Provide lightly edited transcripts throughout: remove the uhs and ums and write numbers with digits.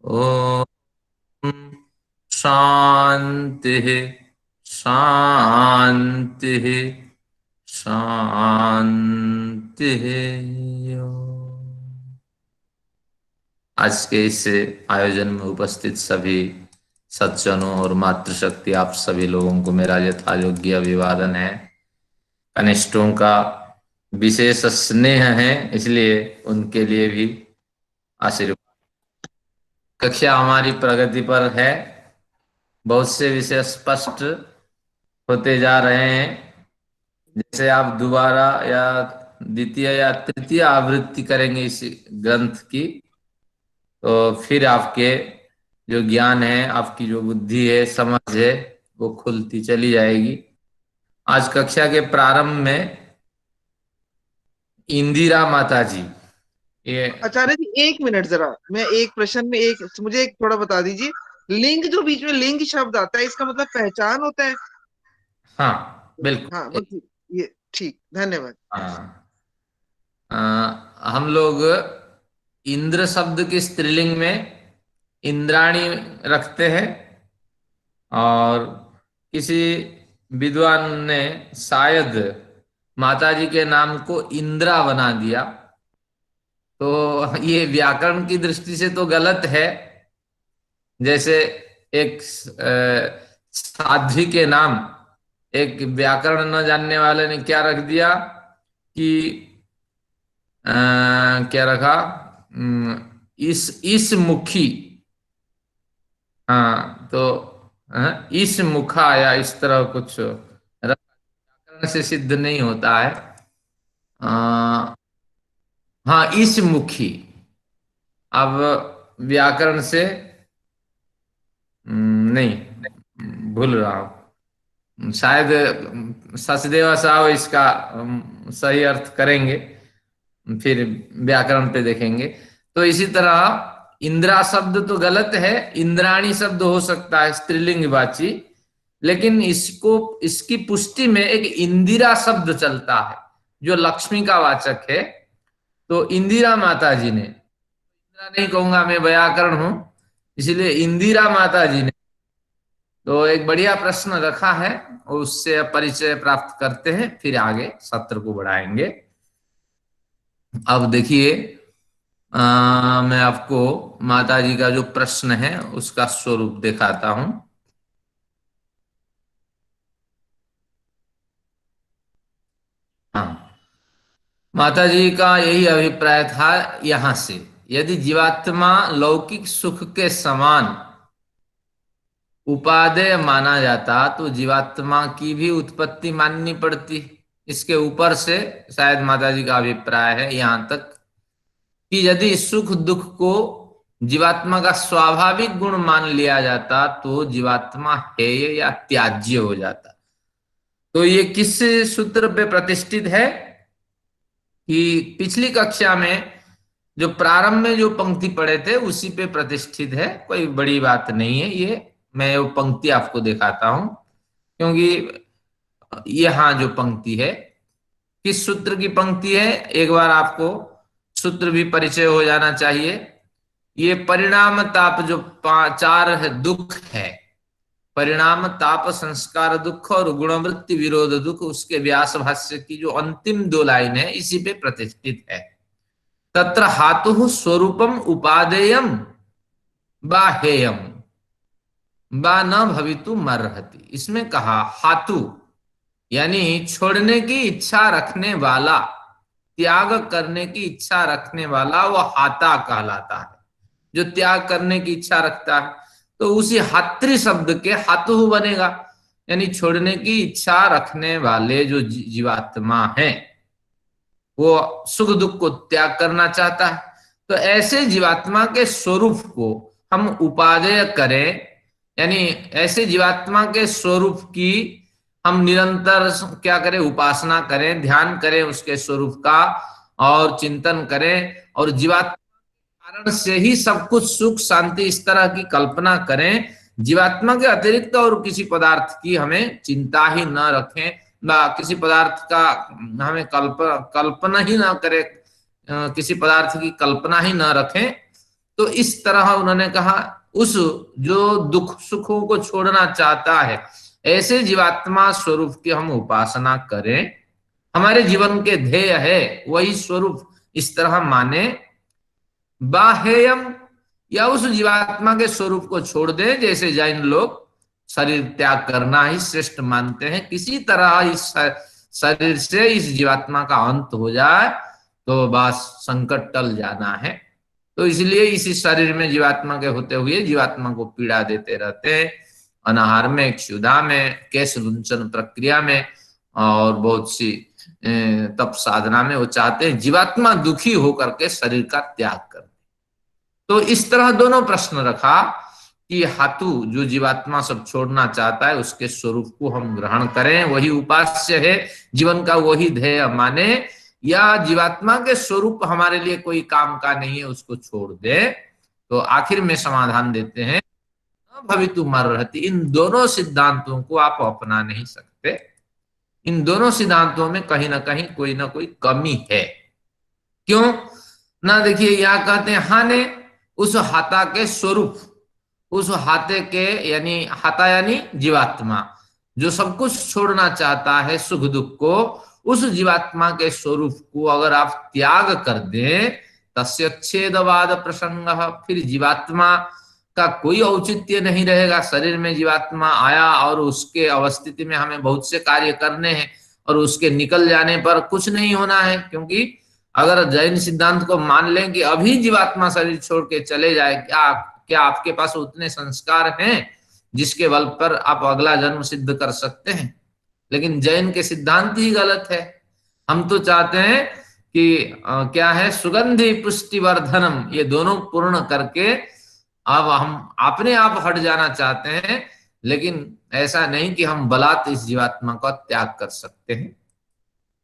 ओम शांति शांति शांति। आज के इस आयोजन में उपस्थित सभी सज्जनों और मातृशक्ति आप सभी लोगों को मेरा यथायोग्य अभिवादन है। कनिष्ठों का विशेष स्नेह है, इसलिए उनके लिए भी आशीर्वाद। कक्षा हमारी प्रगति पर है, बहुत से विषय स्पष्ट होते जा रहे हैं। जैसे आप दोबारा या द्वितीय या तृतीय आवृत्ति करेंगे इस ग्रंथ की, तो फिर आपके जो ज्ञान है, आपकी जो बुद्धि है, समझ है, वो खुलती चली जाएगी। आज कक्षा के प्रारंभ में इंदिरा माता जी, ये आचार्य जी एक मिनट जरा, मैं एक प्रश्न में एक मुझे एक थोड़ा बता दीजिए। लिंग जो बीच में लिंग शब्द आता है, इसका मतलब पहचान होता है? हाँ हाँ बिल्कुल। बस ये ठीक, धन्यवाद। हाँ, हम लोग इंद्र शब्द के स्त्रीलिंग में इंद्राणी रखते हैं, और किसी विद्वान ने शायद माता जी के नाम को इंदिरा बना दिया। तो ये व्याकरण की दृष्टि से तो गलत है। जैसे एक साध्वी के नाम एक व्याकरण न जानने वाले ने क्या रख दिया कि क्या रखा, इस मुखी। हाँ, तो इस मुखा या इस तरह कुछ व्याकरण से सिद्ध नहीं होता है। हाँ, इस मुखी। अब व्याकरण से नहीं, भूल रहा हूँ। शायद सचदेवा साहब इसका सही अर्थ करेंगे, फिर व्याकरण पे देखेंगे। तो इसी तरह इंदिरा शब्द तो गलत है, इंद्राणी शब्द हो सकता है स्त्रीलिंग वाची, लेकिन इसको इसकी पुष्टि में एक इंदिरा शब्द चलता है जो लक्ष्मी का वाचक है। तो इंदिरा माता जी ने, इंदिरा नहीं कहूंगा, मैं व्याकरण हूं, इसलिए इंदिरा माता जी ने तो एक बढ़िया प्रश्न रखा है, और उससे परिचय प्राप्त करते हैं, फिर आगे सत्र को बढ़ाएंगे। अब देखिए, मैं आपको माता जी का जो प्रश्न है उसका स्वरूप दिखाता हूं। हाँ, माता जी का यही अभिप्राय था यहां से, यदि जीवात्मा लौकिक सुख के समान उपादेय माना जाता तो जीवात्मा की भी उत्पत्ति माननी पड़ती। इसके ऊपर से शायद माता जी का अभिप्राय है यहां तक कि यदि सुख दुख को जीवात्मा का स्वाभाविक गुण मान लिया जाता तो जीवात्मा हेय या त्याज्य हो जाता। तो ये किस सूत्र पे प्रतिष्ठित है कि पिछली कक्षा में जो प्रारंभ में जो पंक्ति पढ़े थे उसी पे प्रतिष्ठित है, कोई बड़ी बात नहीं है ये। मैं वो पंक्ति आपको दिखाता हूं, क्योंकि यहाँ जो पंक्ति है किस सूत्र की पंक्ति है, एक बार आपको सूत्र भी परिचय हो जाना चाहिए। ये परिणाम ताप जो चार है, दुख है, परिणाम ताप संस्कार दुख और गुणवृत्ति विरोध दुख, उसके व्यास भाष्य की जो अंतिम दो लाइन है इसी पे प्रतिष्ठित है। तत्र हातु स्वरूपम उपादेयम बाहेयम बा न भवितु मर्हति। इसमें कहा हातु यानी छोड़ने की इच्छा रखने वाला, त्याग करने की इच्छा रखने वाला, वो हाता कहलाता है, जो त्याग करने की इच्छा रखता है। तो उसी हात्री शब्द के हातु बनेगा, यानी छोड़ने की इच्छा रखने वाले जो जीवात्मा है वो सुख दुख को त्याग करना चाहता है। तो ऐसे जीवात्मा के स्वरूप को हम उपादेय करें, यानी ऐसे जीवात्मा के स्वरूप की हम निरंतर क्या करें, उपासना करें, ध्यान करें उसके स्वरूप का, और चिंतन करें, और जीवात्मा कारण से ही सब कुछ सुख शांति इस तरह की कल्पना करें। जीवात्मा के अतिरिक्त और किसी पदार्थ की हमें चिंता ही न रखें, ना किसी पदार्थ का हमें कल्पना ही ना करे, किसी पदार्थ की कल्पना ही न रखें। तो इस तरह उन्होंने कहा उस जो दुख सुखों को छोड़ना चाहता है ऐसे जीवात्मा स्वरूप की हम उपासना करें, हमारे जीवन के ध्येय है वही स्वरूप इस तरह माने। बाहेयम, या उस जीवात्मा के स्वरूप को छोड़ दे, जैसे जैन लोग शरीर त्याग करना ही श्रेष्ठ मानते हैं, किसी तरह इस शरीर से इस जीवात्मा का अंत हो जाए तो बस संकट टल जाना है। तो इसलिए इसी शरीर में जीवात्मा के होते हुए जीवात्मा को पीड़ा देते रहते हैं, अनाहार में, क्षुधा में, केश लुंचन प्रक्रिया में और बहुत सी तप साधना में। वो चाहते हैं जीवात्मा दुखी होकर के शरीर का त्याग कर। तो इस तरह दोनों प्रश्न रखा कि हाथू जो जीवात्मा सब छोड़ना चाहता है उसके स्वरूप को हम ग्रहण करें, वही उपास्य है, जीवन का वही ध्येय माने, या जीवात्मा के स्वरूप हमारे लिए कोई काम का नहीं है उसको छोड़ दे। तो आखिर में समाधान देते हैं भवितु मर रहती, इन दोनों सिद्धांतों को आप अपना नहीं सकते। इन दोनों सिद्धांतों में कहीं ना कहीं कोई ना कोई कमी है। क्यों ना, देखिए यहां कहते हैं हाने उस हाथा के स्वरूप, उस हाथे के यानी हाथा यानी जीवात्मा जो सब कुछ छोड़ना चाहता है सुख दुख को, उस जीवात्मा के स्वरूप को अगर आप त्याग कर दें तस्य छेदवाद प्रसंग, फिर जीवात्मा का कोई औचित्य नहीं रहेगा। शरीर में जीवात्मा आया और उसके अवस्थिति में हमें बहुत से कार्य करने हैं और उसके निकल जाने पर कुछ नहीं होना है, क्योंकि अगर जैन सिद्धांत को मान लें कि अभी जीवात्मा शरीर छोड़ के चले जाए, क्या क्या आपके पास उतने संस्कार हैं जिसके बल पर आप अगला जन्म सिद्ध कर सकते हैं? लेकिन जैन के सिद्धांत ही गलत है। हम तो चाहते हैं कि क्या है, सुगंधि पुष्टिवर्धनम, ये दोनों पूर्ण करके अब हम अपने आप हट जाना चाहते हैं, लेकिन ऐसा नहीं कि हम बलात् इस जीवात्मा का त्याग कर सकते हैं।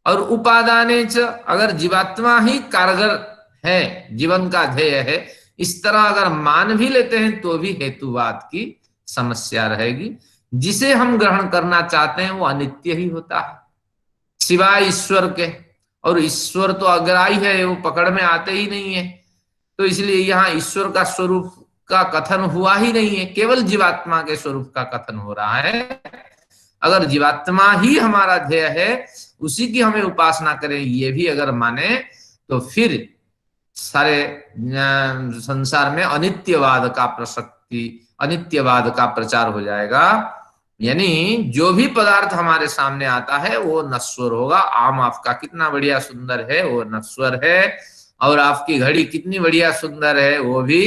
और उपादाने च, अगर जीवात्मा ही कारगर है, जीवन का ध्येय है, इस तरह अगर मान भी लेते हैं तो भी हेतुवाद की समस्या रहेगी। जिसे हम ग्रहण करना चाहते हैं वो अनित्य ही होता है सिवाय ईश्वर के, और ईश्वर तो अग्राही है, वो पकड़ में आते ही नहीं है। तो इसलिए यहाँ ईश्वर का स्वरूप का कथन हुआ ही नहीं है, केवल जीवात्मा के स्वरूप का कथन हो रहा है। अगर जीवात्मा ही हमारा ध्येय है, उसी की हमें उपासना करें, ये भी अगर माने तो फिर सारे संसार में अनित्यवाद का प्रसक्ति, अनित्यवाद का प्रचार हो जाएगा। यानी जो भी पदार्थ हमारे सामने आता है वो नश्वर होगा। आम आपका कितना बढ़िया सुंदर है वो नश्वर है, और आपकी घड़ी कितनी बढ़िया सुंदर है वो भी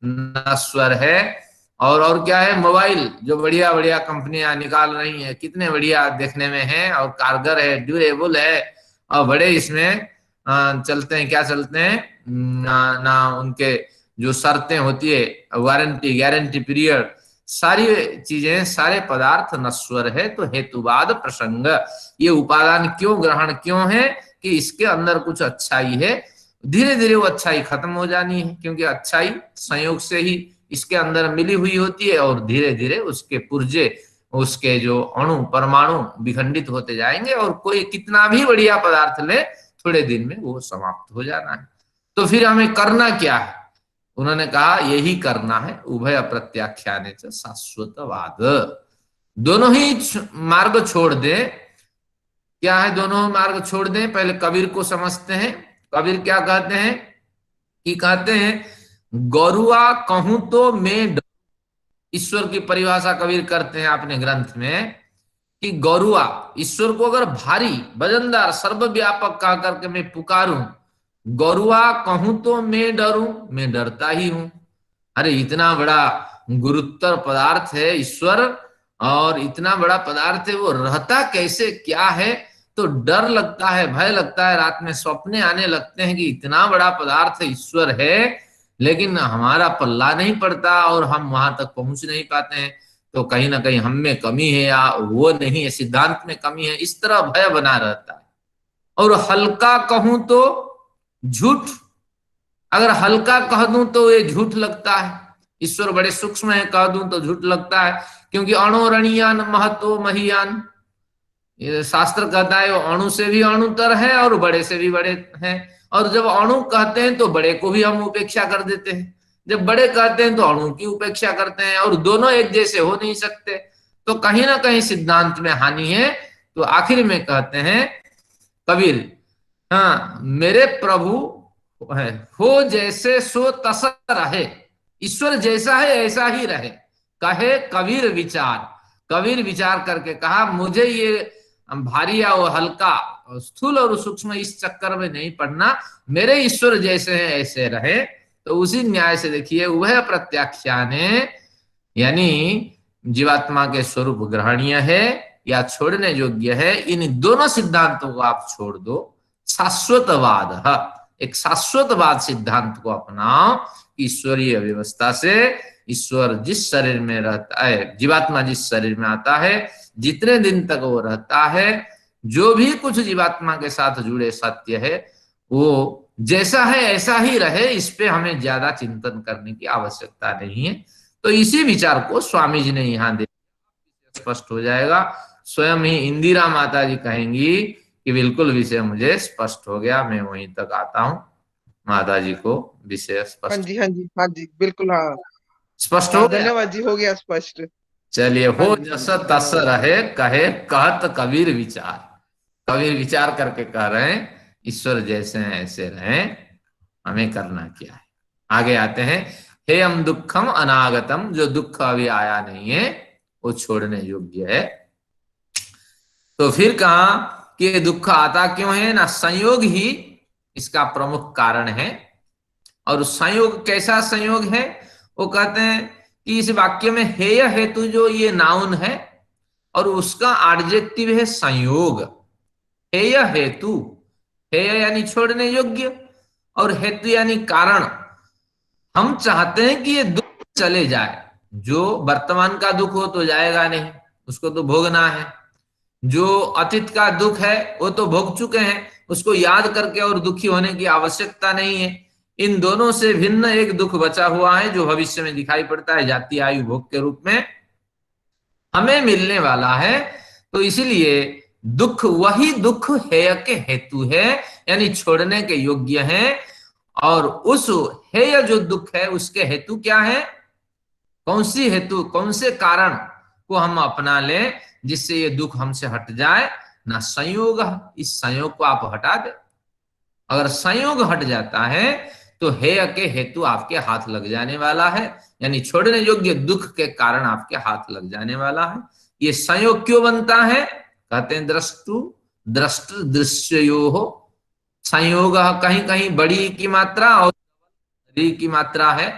नश्वर है। और क्या है, मोबाइल जो बढ़िया बढ़िया कंपनियां निकाल रही हैं, कितने बढ़िया देखने में है और कारगर है, ड्यूरेबल है, और बड़े इसमें चलते हैं, क्या चलते हैं ना उनके जो शर्तें होती है, वारंटी गारंटी पीरियड, सारी चीजें, सारे पदार्थ नश्वर है। तो हेतुवाद प्रसंग, ये उपादान क्यों ग्रहण क्यों है कि इसके अंदर कुछ अच्छाई है, धीरे धीरे वो अच्छाई खत्म हो जानी है, क्योंकि अच्छाई संयोग से ही इसके अंदर मिली हुई होती है, और धीरे धीरे उसके पुर्जे, उसके जो अणु परमाणु विखंडित होते जाएंगे, और कोई कितना भी बढ़िया पदार्थ ले थोड़े दिन में वो समाप्त हो जाना है। तो फिर हमें करना क्या है? उन्होंने कहा यही करना है, उभय प्रत्याख्याने च शाश्वतवाद, दोनों ही मार्ग छोड़ दे। क्या है दोनों मार्ग छोड़ दें? पहले कबीर को समझते हैं। कबीर क्या कहते हैं कि कहते हैं गौरुआ कहूं तो मैं, ईश्वर की परिभाषा कबीर करते हैं अपने ग्रंथ में कि गौरुआ, ईश्वर को अगर भारी वजनदार सर्वव्यापक कह करके मैं पुकारूं, गौरुआ कहूं तो मैं डरूं, मैं डरता ही हूं। अरे इतना बड़ा गुरुत्तर पदार्थ है ईश्वर, और इतना बड़ा पदार्थ है, वो रहता कैसे क्या है, तो डर लगता है, भय लगता है, रात में सपने आने लगते हैं कि इतना बड़ा पदार्थ ईश्वर है लेकिन हमारा पल्ला नहीं पड़ता और हम वहां तक पहुंच नहीं पाते हैं, तो कहीं ना कहीं हम में कमी है या वो नहीं है, सिद्धांत में कमी है, इस तरह भय बना रहता है। और हल्का कहूं तो झूठ, अगर हल्का कह दूं तो ये झूठ लगता है, ईश्वर बड़े सूक्ष्म है कह दूं तो झूठ लगता है, क्योंकि अणोरणीयान महतो महियान, ये शास्त्र कहता है वो अणु से भी अणुतर है और बड़े से भी बड़े हैं। और जब अणु कहते हैं तो बड़े को भी हम उपेक्षा कर देते हैं, जब बड़े कहते हैं तो अणु की उपेक्षा करते हैं, और दोनों एक जैसे हो नहीं सकते। तो कहीं ना कहीं सिद्धांत में हानि है। तो आखिर में कहते हैं कबीर, हाँ मेरे प्रभु है, हो जैसे सो तस रहे, ईश्वर जैसा है ऐसा ही रहे, कहे कबीर विचार। कबीर विचार करके कहा मुझे ये भारी या वो हल्का, स्थूल और सूक्ष्म इस चक्कर में नहीं पड़ना, मेरे ईश्वर जैसे हैं ऐसे रहे। तो उसी न्याय से देखिए वह प्रत्याख्याने, यानी जीवात्मा के स्वरूप ग्रहणीय है या छोड़ने योग्य है, इन दोनों सिद्धांतों को आप छोड़ दो। शाश्वतवाद, एक शाश्वतवाद सिद्धांत को अपनाओ। ईश्वरीय व्यवस्था से ईश्वर जिस शरीर में रहता है, जीवात्मा जिस शरीर में आता है, जितने दिन तक वो रहता है, जो भी कुछ जीवात्मा के साथ जुड़े सत्य है वो जैसा है ऐसा ही रहे, इस पे हमें ज्यादा चिंतन करने की आवश्यकता नहीं है। तो इसी विचार को स्वामी जी ने यहाँ दे, स्पष्ट हो जाएगा। स्वयं ही इंदिरा माता जी कहेंगी कि बिल्कुल विषय मुझे स्पष्ट हो गया, मैं वहीं तक आता हूँ। माता जी को विषय हाँ स्पष्ट जी, हाँ जी, हाँ जी, बिल्कुल, हाँ। स्पष्ट हो हाँ, गया। धन्यवाद जी, हो गया स्पष्ट। चलिए, हाँ हो जी, हाँ जस जी, तस धन्यवाद। रहे, कहे कहत कबीर विचार। कबीर विचार करके कह रहे हैं ईश्वर जैसे हैं ऐसे रहें, हमें करना क्या है। आगे आते हैं, हे हम दुखम अनागतम, जो दुख अभी आया नहीं है वो छोड़ने योग्य है। तो फिर कहा कि ये दुख आता क्यों है ना, संयोग ही इसका प्रमुख कारण है। और संयोग कैसा संयोग है, वो कहते हैं कि इस वाक्य में हेय हेतु जो ये नाउन है और उसका एडजेक्टिव है संयोग। हेय हेतु, हेय यानी छोड़ने योग्य और हेतु यानी कारण। हम चाहते हैं कि ये दुख चले जाए, जो वर्तमान का दुख हो तो जाएगा नहीं, उसको तो भोगना है। जो अतीत का दुख है वो तो भोग चुके हैं, उसको याद करके और दुखी होने की आवश्यकता नहीं है। इन दोनों से भिन्न एक दुख बचा हुआ है जो भविष्य में दिखाई पड़ता है, जाति आयु भोग के रूप में हमें मिलने वाला है। तो इसीलिए दुख वही दुख हेय के हेतु है, यानी छोड़ने के योग्य है। और उस हेय जो दुख है उसके हेतु क्या है, कौन सी हेतु, कौन से कारण को हम अपना लें जिससे ये दुख हमसे हट जाए ना, संयोग। इस संयोग को आप हटा दे, अगर संयोग हट जाता है तो हेय के हेतु आपके हाथ लग जाने वाला है, यानी छोड़ने योग्य दुख के कारण आपके हाथ लग जाने वाला है। ये संयोग क्यों बनता है, कहते हैं दृष्टु दृष्ट दृश्यो हो संयोग। कहीं कहीं बड़ी की मात्रा और री की मात्रा है,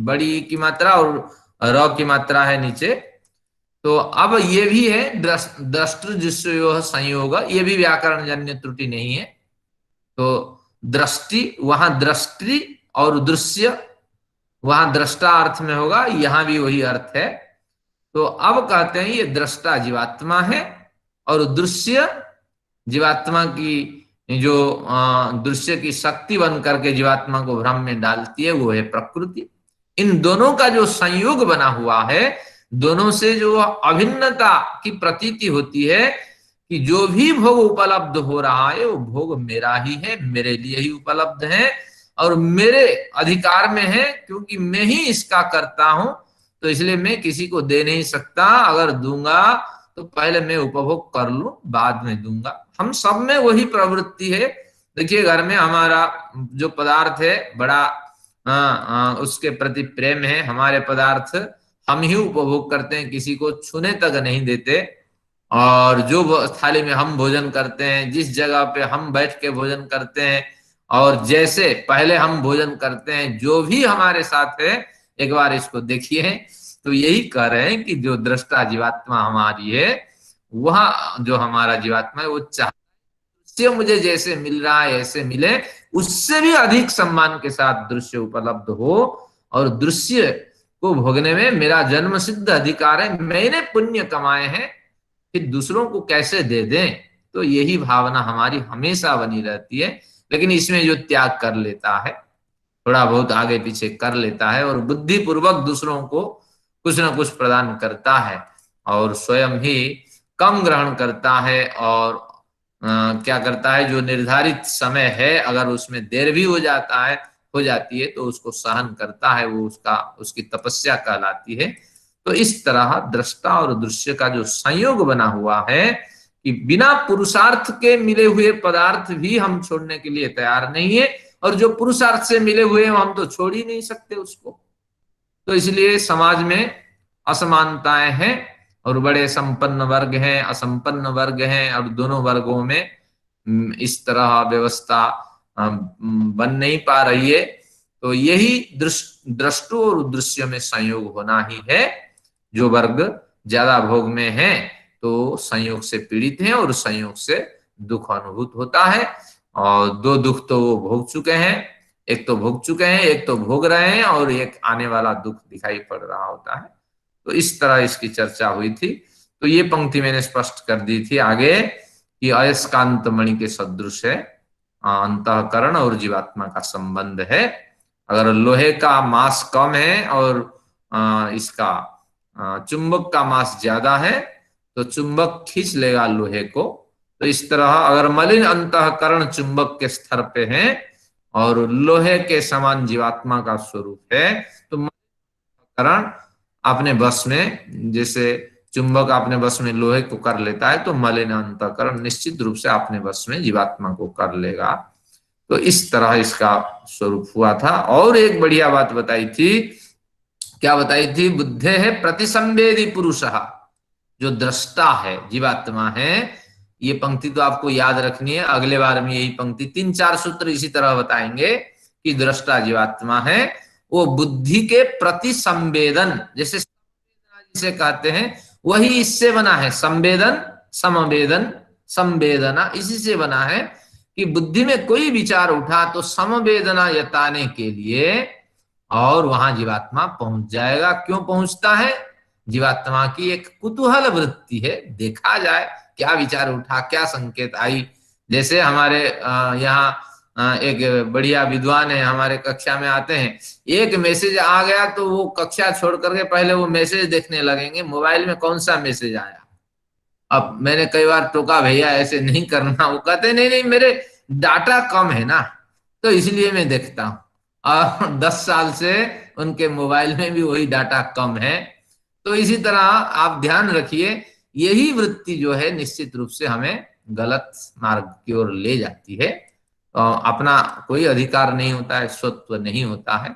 बड़ी की मात्रा और र की मात्रा है नीचे। तो अब ये भी है दृष्टु दृश्यो संयोग, ये भी व्याकरण जन्य त्रुटि नहीं है। तो दृष्टि वहां दृष्टि और दृश्य वहां दृष्टा अर्थ में होगा, यहां भी वही अर्थ है। तो अब कहते हैं ये दृष्टा जीवात्मा है और दृश्य जीवात्मा की जो दृश्य की शक्ति बन करके जीवात्मा को भ्रम में डालती है वो है प्रकृति। इन दोनों का जो संयोग बना हुआ है, दोनों से जो अभिन्नता की प्रतीति होती है कि जो भी भोग उपलब्ध हो रहा है वो भोग मेरा ही है, मेरे लिए ही उपलब्ध है और मेरे अधिकार में है, क्योंकि मैं ही इसका करता हूं। तो इसलिए मैं किसी को दे नहीं सकता, अगर दूंगा तो पहले मैं उपभोग कर लूं बाद में दूंगा। हम सब में वही प्रवृत्ति है। देखिए घर में हमारा जो पदार्थ है बड़ा उसके प्रति प्रेम है, हमारे पदार्थ हम ही उपभोग करते हैं, किसी को छूने तक नहीं देते। और जो थाली में हम भोजन करते हैं, जिस जगह पे हम बैठ के भोजन करते हैं और जैसे पहले हम भोजन करते हैं, जो भी हमारे साथ है एक बार इसको देखिए। तो यही कह रहे हैं कि जो दृष्टा जीवात्मा हमारी है, वह जो हमारा जीवात्मा है वो चाहते मुझे जैसे मिल रहा है ऐसे मिले, उससे भी अधिक सम्मान के साथ दृश्य उपलब्ध हो। और दृश्य को भोगने में मेरा जन्म सिद्ध अधिकार है, मैंने पुण्य कमाए हैं, फिर दूसरों को कैसे दे दें। तो यही भावना हमारी हमेशा बनी रहती है। लेकिन इसमें जो त्याग कर लेता है, थोड़ा बहुत आगे पीछे कर लेता है और बुद्धि पूर्वक दूसरों को कुछ ना कुछ प्रदान करता है और स्वयं ही कम ग्रहण करता है और क्या करता है, जो निर्धारित समय है अगर उसमें देर भी हो जाती है तो उसको सहन करता है, वो उसकी तपस्या कहलाती है। तो इस तरह दृष्टा और दृश्य का जो संयोग बना हुआ है कि बिना पुरुषार्थ के मिले हुए पदार्थ भी हम छोड़ने के लिए तैयार नहीं है, और जो पुरुषार्थ से मिले हुए हैं हम तो छोड़ ही नहीं सकते उसको। तो इसलिए समाज में असमानताएं हैं, और बड़े संपन्न वर्ग हैं, असंपन्न वर्ग हैं, और दोनों वर्गों में इस तरह व्यवस्था बन नहीं पा रही है। तो यही दृष्टु और दृश्य में संयोग होना ही है। जो वर्ग ज्यादा भोग में है तो संयोग से पीड़ित हैं और संयोग से दुख अनुभूत होता है। और दो दुख तो वो भोग चुके हैं, एक तो भोग चुके हैं, एक तो भोग रहे हैं, और एक आने वाला दुख दिखाई पड़ रहा होता है। तो इस तरह इसकी चर्चा हुई थी। तो ये पंक्ति मैंने स्पष्ट कर दी थी आगे कि अयस्कांत मणि के सदृश है अंतःकरण और जीवात्मा का संबंध है। अगर लोहे का मास कम है और इसका चुंबक का मास ज्यादा है तो चुंबक खींच लेगा लोहे को। तो इस तरह अगर मलिन अंतःकरण चुंबक के स्तर पे है और लोहे के समान जीवात्मा का स्वरूप है, तो अंतःकरण अपने बस में, जैसे चुंबक अपने बस में लोहे को कर लेता है, तो मलिन अंतःकरण निश्चित रूप से अपने बस में जीवात्मा को कर लेगा। तो इस तरह इसका स्वरूप हुआ था। और एक बढ़िया बात बताई थी, क्या बताई थी, बुद्धे है प्रतिसंवेदी पुरुष, जो दृष्टा है जीवात्मा है। ये पंक्ति तो आपको याद रखनी है, अगले बार में यही पंक्ति 3-4 सूत्र इसी तरह बताएंगे कि दृष्टा जीवात्मा है, वो बुद्धि के प्रति संवेदन, जैसे जिसे कहते हैं वही इससे बना है, संवेदन, समवेदन, संवेदना इसी से बना है कि बुद्धि में कोई विचार उठा तो समवेदना जताने के लिए और वहां जीवात्मा पहुंच जाएगा। क्यों पहुंचता है? जीवात्मा की एक कुतूहल वृत्ति है, देखा जाए क्या विचार उठा, क्या संकेत आई। जैसे हमारे यहाँ एक बढ़िया विद्वान है, हमारे कक्षा में आते हैं, एक मैसेज आ गया तो वो कक्षा छोड़ करके पहले वो मैसेज देखने लगेंगे, मोबाइल में कौन सा मैसेज आया। अब मैंने कई बार टोका, भैया ऐसे नहीं करना। वो कहते नहीं नहीं, मेरे डाटा कम है ना, तो इसलिए मैं देखता हूँ। और 10 साल से उनके मोबाइल में भी वही डाटा कम है। तो इसी तरह आप ध्यान रखिए, यही वृत्ति जो है निश्चित रूप से हमें गलत मार्ग की ओर ले जाती है। अपना कोई अधिकार नहीं होता है, स्वत्व नहीं होता है।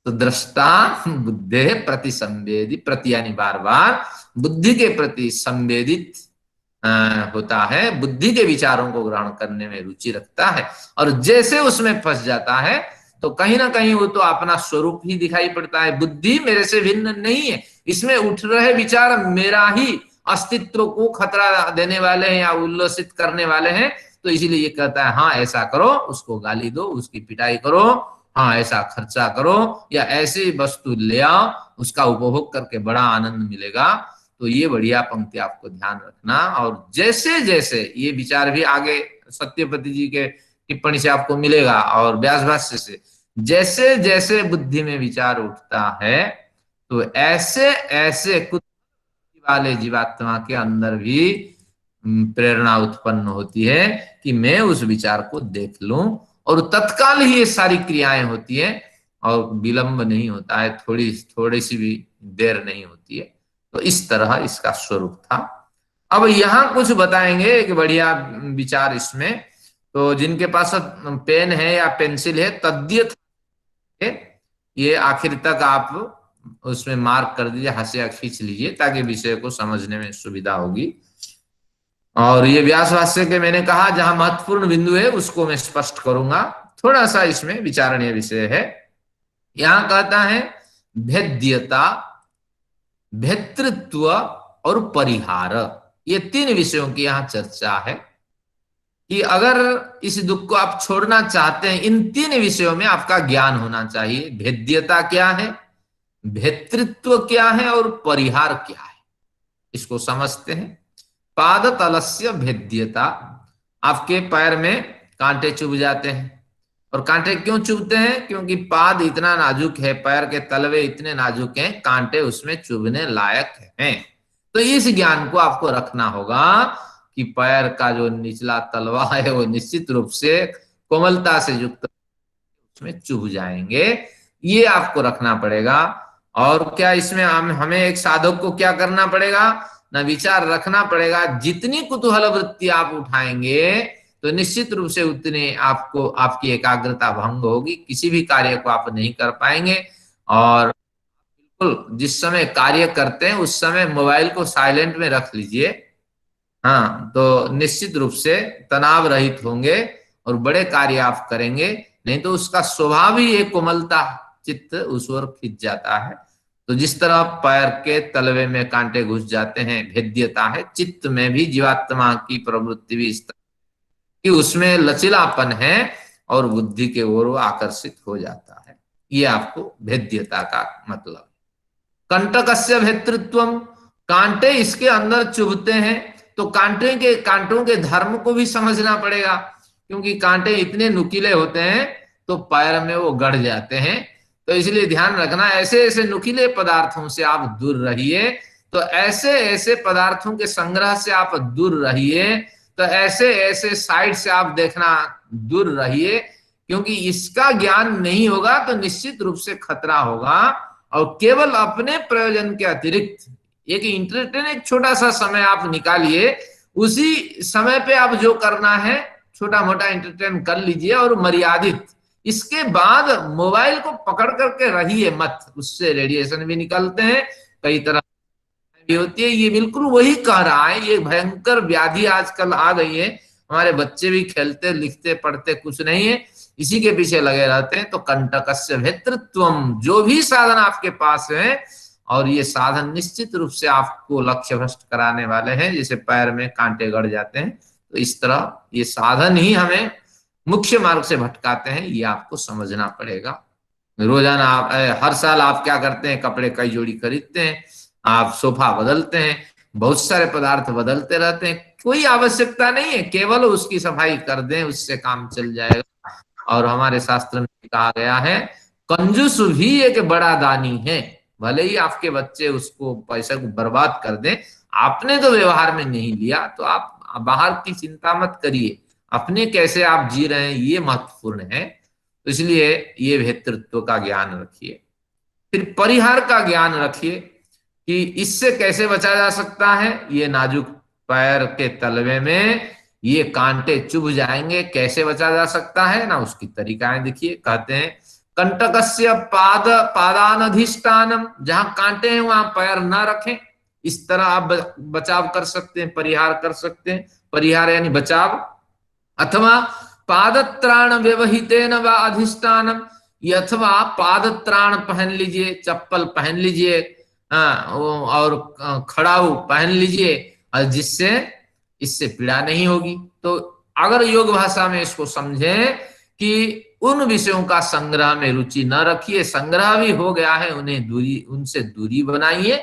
तो दृष्टा बुद्धे प्रति संवेदी, प्रति यानी बार बार बुद्धि के प्रति संवेदित होता है, बुद्धि के विचारों को ग्रहण करने में रुचि रखता है। और जैसे उसमें फंस जाता है तो कहीं ना कहीं वो तो अपना स्वरूप ही दिखाई पड़ता है। बुद्धि मेरे से भिन्न नहीं है, इसमें उठ रहे विचार मेरा ही अस्तित्व को खतरा देने वाले हैं या उल्लसित करने वाले हैं। तो इसीलिए ये कहता है हाँ ऐसा करो, उसको गाली दो, उसकी पिटाई करो, हाँ ऐसा खर्चा करो, या ऐसी वस्तु ले आओ, उसका उपभोग करके बड़ा आनंद मिलेगा। तो ये बढ़िया पंक्ति आपको ध्यान रखना। और जैसे जैसे ये विचार भी आगे सत्यपति जी के टिप्पणी से आपको मिलेगा और व्यास भाष्य से, जैसे जैसे बुद्धि में विचार उठता है तो ऐसे ऐसे कुछ वाले जीवात्मा के अंदर भी प्रेरणा उत्पन्न होती है कि मैं उस विचार को देख लूं, और तत्काल ही ये सारी क्रियाएं होती है और विलंब नहीं होता है, थोड़ी थोड़ी सी भी देर नहीं होती है। तो इस तरह इसका स्वरूप था। अब यहाँ कुछ बताएंगे, एक बढ़िया विचार इसमें। तो जिनके पास पेन है या पेंसिल है, तद्यथ ये आखिर तक आप उसमें मार्क कर दीजिए, हाशिया खींच लीजिए ताकि विषय को समझने में सुविधा होगी। और ये व्यास भाष्य के मैंने कहा जहां महत्वपूर्ण बिंदु है उसको मैं स्पष्ट करूंगा, थोड़ा सा इसमें विचारणीय विषय है। यहां कहता है भेद्यता, भेतृत्व और परिहार, ये 3 विषयों की यहां चर्चा है कि अगर इस दुख को आप छोड़ना चाहते हैं, इन 3 विषयों में आपका ज्ञान होना चाहिए। भेद्यता क्या है, भेतृत्व क्या है और परिहार क्या है, इसको समझते हैं। पाद तलस्य भेद्यता, आपके पैर में कांटे चुभ जाते हैं। और कांटे क्यों चुभते हैं? क्योंकि पाद इतना नाजुक है, पैर के तलवे इतने नाजुक हैं, कांटे उसमें चुभने लायक हैं। तो इस ज्ञान को आपको रखना होगा कि पैर का जो निचला तलवा है वो निश्चित रूप से कोमलता से युक्त उसमें चुभ जाएंगे, ये आपको रखना पड़ेगा। और क्या इसमें हमें एक साधक को क्या करना पड़ेगा, ना विचार रखना पड़ेगा, जितनी कुतूहल वृत्ति आप उठाएंगे तो निश्चित रूप से उतने आपको आपकी एकाग्रता भंग होगी, किसी भी कार्य को आप नहीं कर पाएंगे। और बिल्कुल जिस समय कार्य करते हैं उस समय मोबाइल को साइलेंट में रख लीजिए। हाँ, तो निश्चित रूप से तनाव रहित होंगे और बड़े कार्य आप करेंगे। नहीं तो उसका स्वभाव ही एक कोमलता, चित्त उस ओर खिंच जाता है। तो जिस तरह पैर के तलवे में कांटे घुस जाते हैं, भेद्यता है, चित्त में भी जीवात्मा की प्रवृत्ति भी इस तरह कि उसमें लचीलापन है और बुद्धि के ओर वो आकर्षित हो जाता है। ये आपको भेद्यता का मतलब। कंटकस्य भेतृत्वम, कांटे इसके अंदर चुभते हैं, तो कांटों के धर्म को भी समझना पड़ेगा, क्योंकि कांटे इतने नुकीले होते हैं तो पैर में वो गड़ जाते हैं। तो इसलिए ध्यान रखना, ऐसे ऐसे नुकीले पदार्थों से आप दूर रहिए। तो ऐसे ऐसे पदार्थों के संग्रह से आप दूर रहिए। तो ऐसे ऐसे साइड से आप देखना दूर रहिए, क्योंकि इसका ज्ञान नहीं होगा तो निश्चित रूप से खतरा होगा। और केवल अपने प्रयोजन के अतिरिक्त एक इंटरटेन, एक छोटा सा समय आप निकालिए, उसी समय पे आप जो करना है छोटा मोटा एंटरटेन कर लीजिए और मर्यादित। इसके बाद मोबाइल को पकड़ करके रहिए मत, उससे रेडिएशन भी निकलते हैं, कई तरह भी होती है। ये बिल्कुल वही कह रहा है, ये भयंकर व्याधि आजकल आ गई है। हमारे बच्चे भी खेलते लिखते पढ़ते कुछ नहीं है, इसी के पीछे लगे रहते हैं। तो कंटकस्य भेतृत्वम, जो भी साधन आपके पास है, और ये साधन निश्चित रूप से आपको लक्ष्य भ्रष्ट कराने वाले हैं, जैसे पैर में कांटे गड़ जाते हैं, तो इस तरह ये साधन ही हमें मुख्य मार्ग से भटकाते हैं, ये आपको समझना पड़ेगा। रोजाना आप हर साल आप क्या करते हैं, कपड़े कई जोड़ी खरीदते हैं, आप सोफा बदलते हैं, बहुत सारे पदार्थ बदलते रहते हैं, कोई आवश्यकता नहीं है, केवल उसकी सफाई कर दें उससे काम चल जाएगा। और हमारे शास्त्र में कहा गया है, कंजूस भी एक बड़ा दानी है। भले ही आपके बच्चे उसको पैसे को बर्बाद कर दें, आपने तो व्यवहार में नहीं लिया, तो आप बाहर की चिंता मत करिए, अपने कैसे आप जी रहे हैं ये महत्वपूर्ण है। तो इसलिए ये भेतृत्व का ज्ञान रखिए। फिर परिहार का ज्ञान रखिए कि इससे कैसे बचा जा सकता है। ये नाजुक पैर के तलवे में ये कांटे चुभ जाएंगे, कैसे बचा जा सकता है ना, उसकी तरीकाएं देखिए। कहते हैं कंटकस्य पाद पादानधिष्ठानम, जहां कांटे हैं वहां पैर ना रखें, इस तरह आप बचाव कर सकते हैं, परिहार कर सकते हैं। परिहार यानी बचाव। अथवा पादत्राण व्यवहितेन व अधिष्ठानम, अथवा पादत्राण पहन लीजिए, चप्पल पहन लीजिए, और खड़ाऊ पहन लीजिए, और जिससे इससे पीड़ा नहीं होगी। तो अगर योग भाषा में इसको समझें कि उन विषयों का संग्रह में रुचि न रखिए, संग्रह भी हो गया है उन्हें दूरी, उनसे दूरी बनाइए।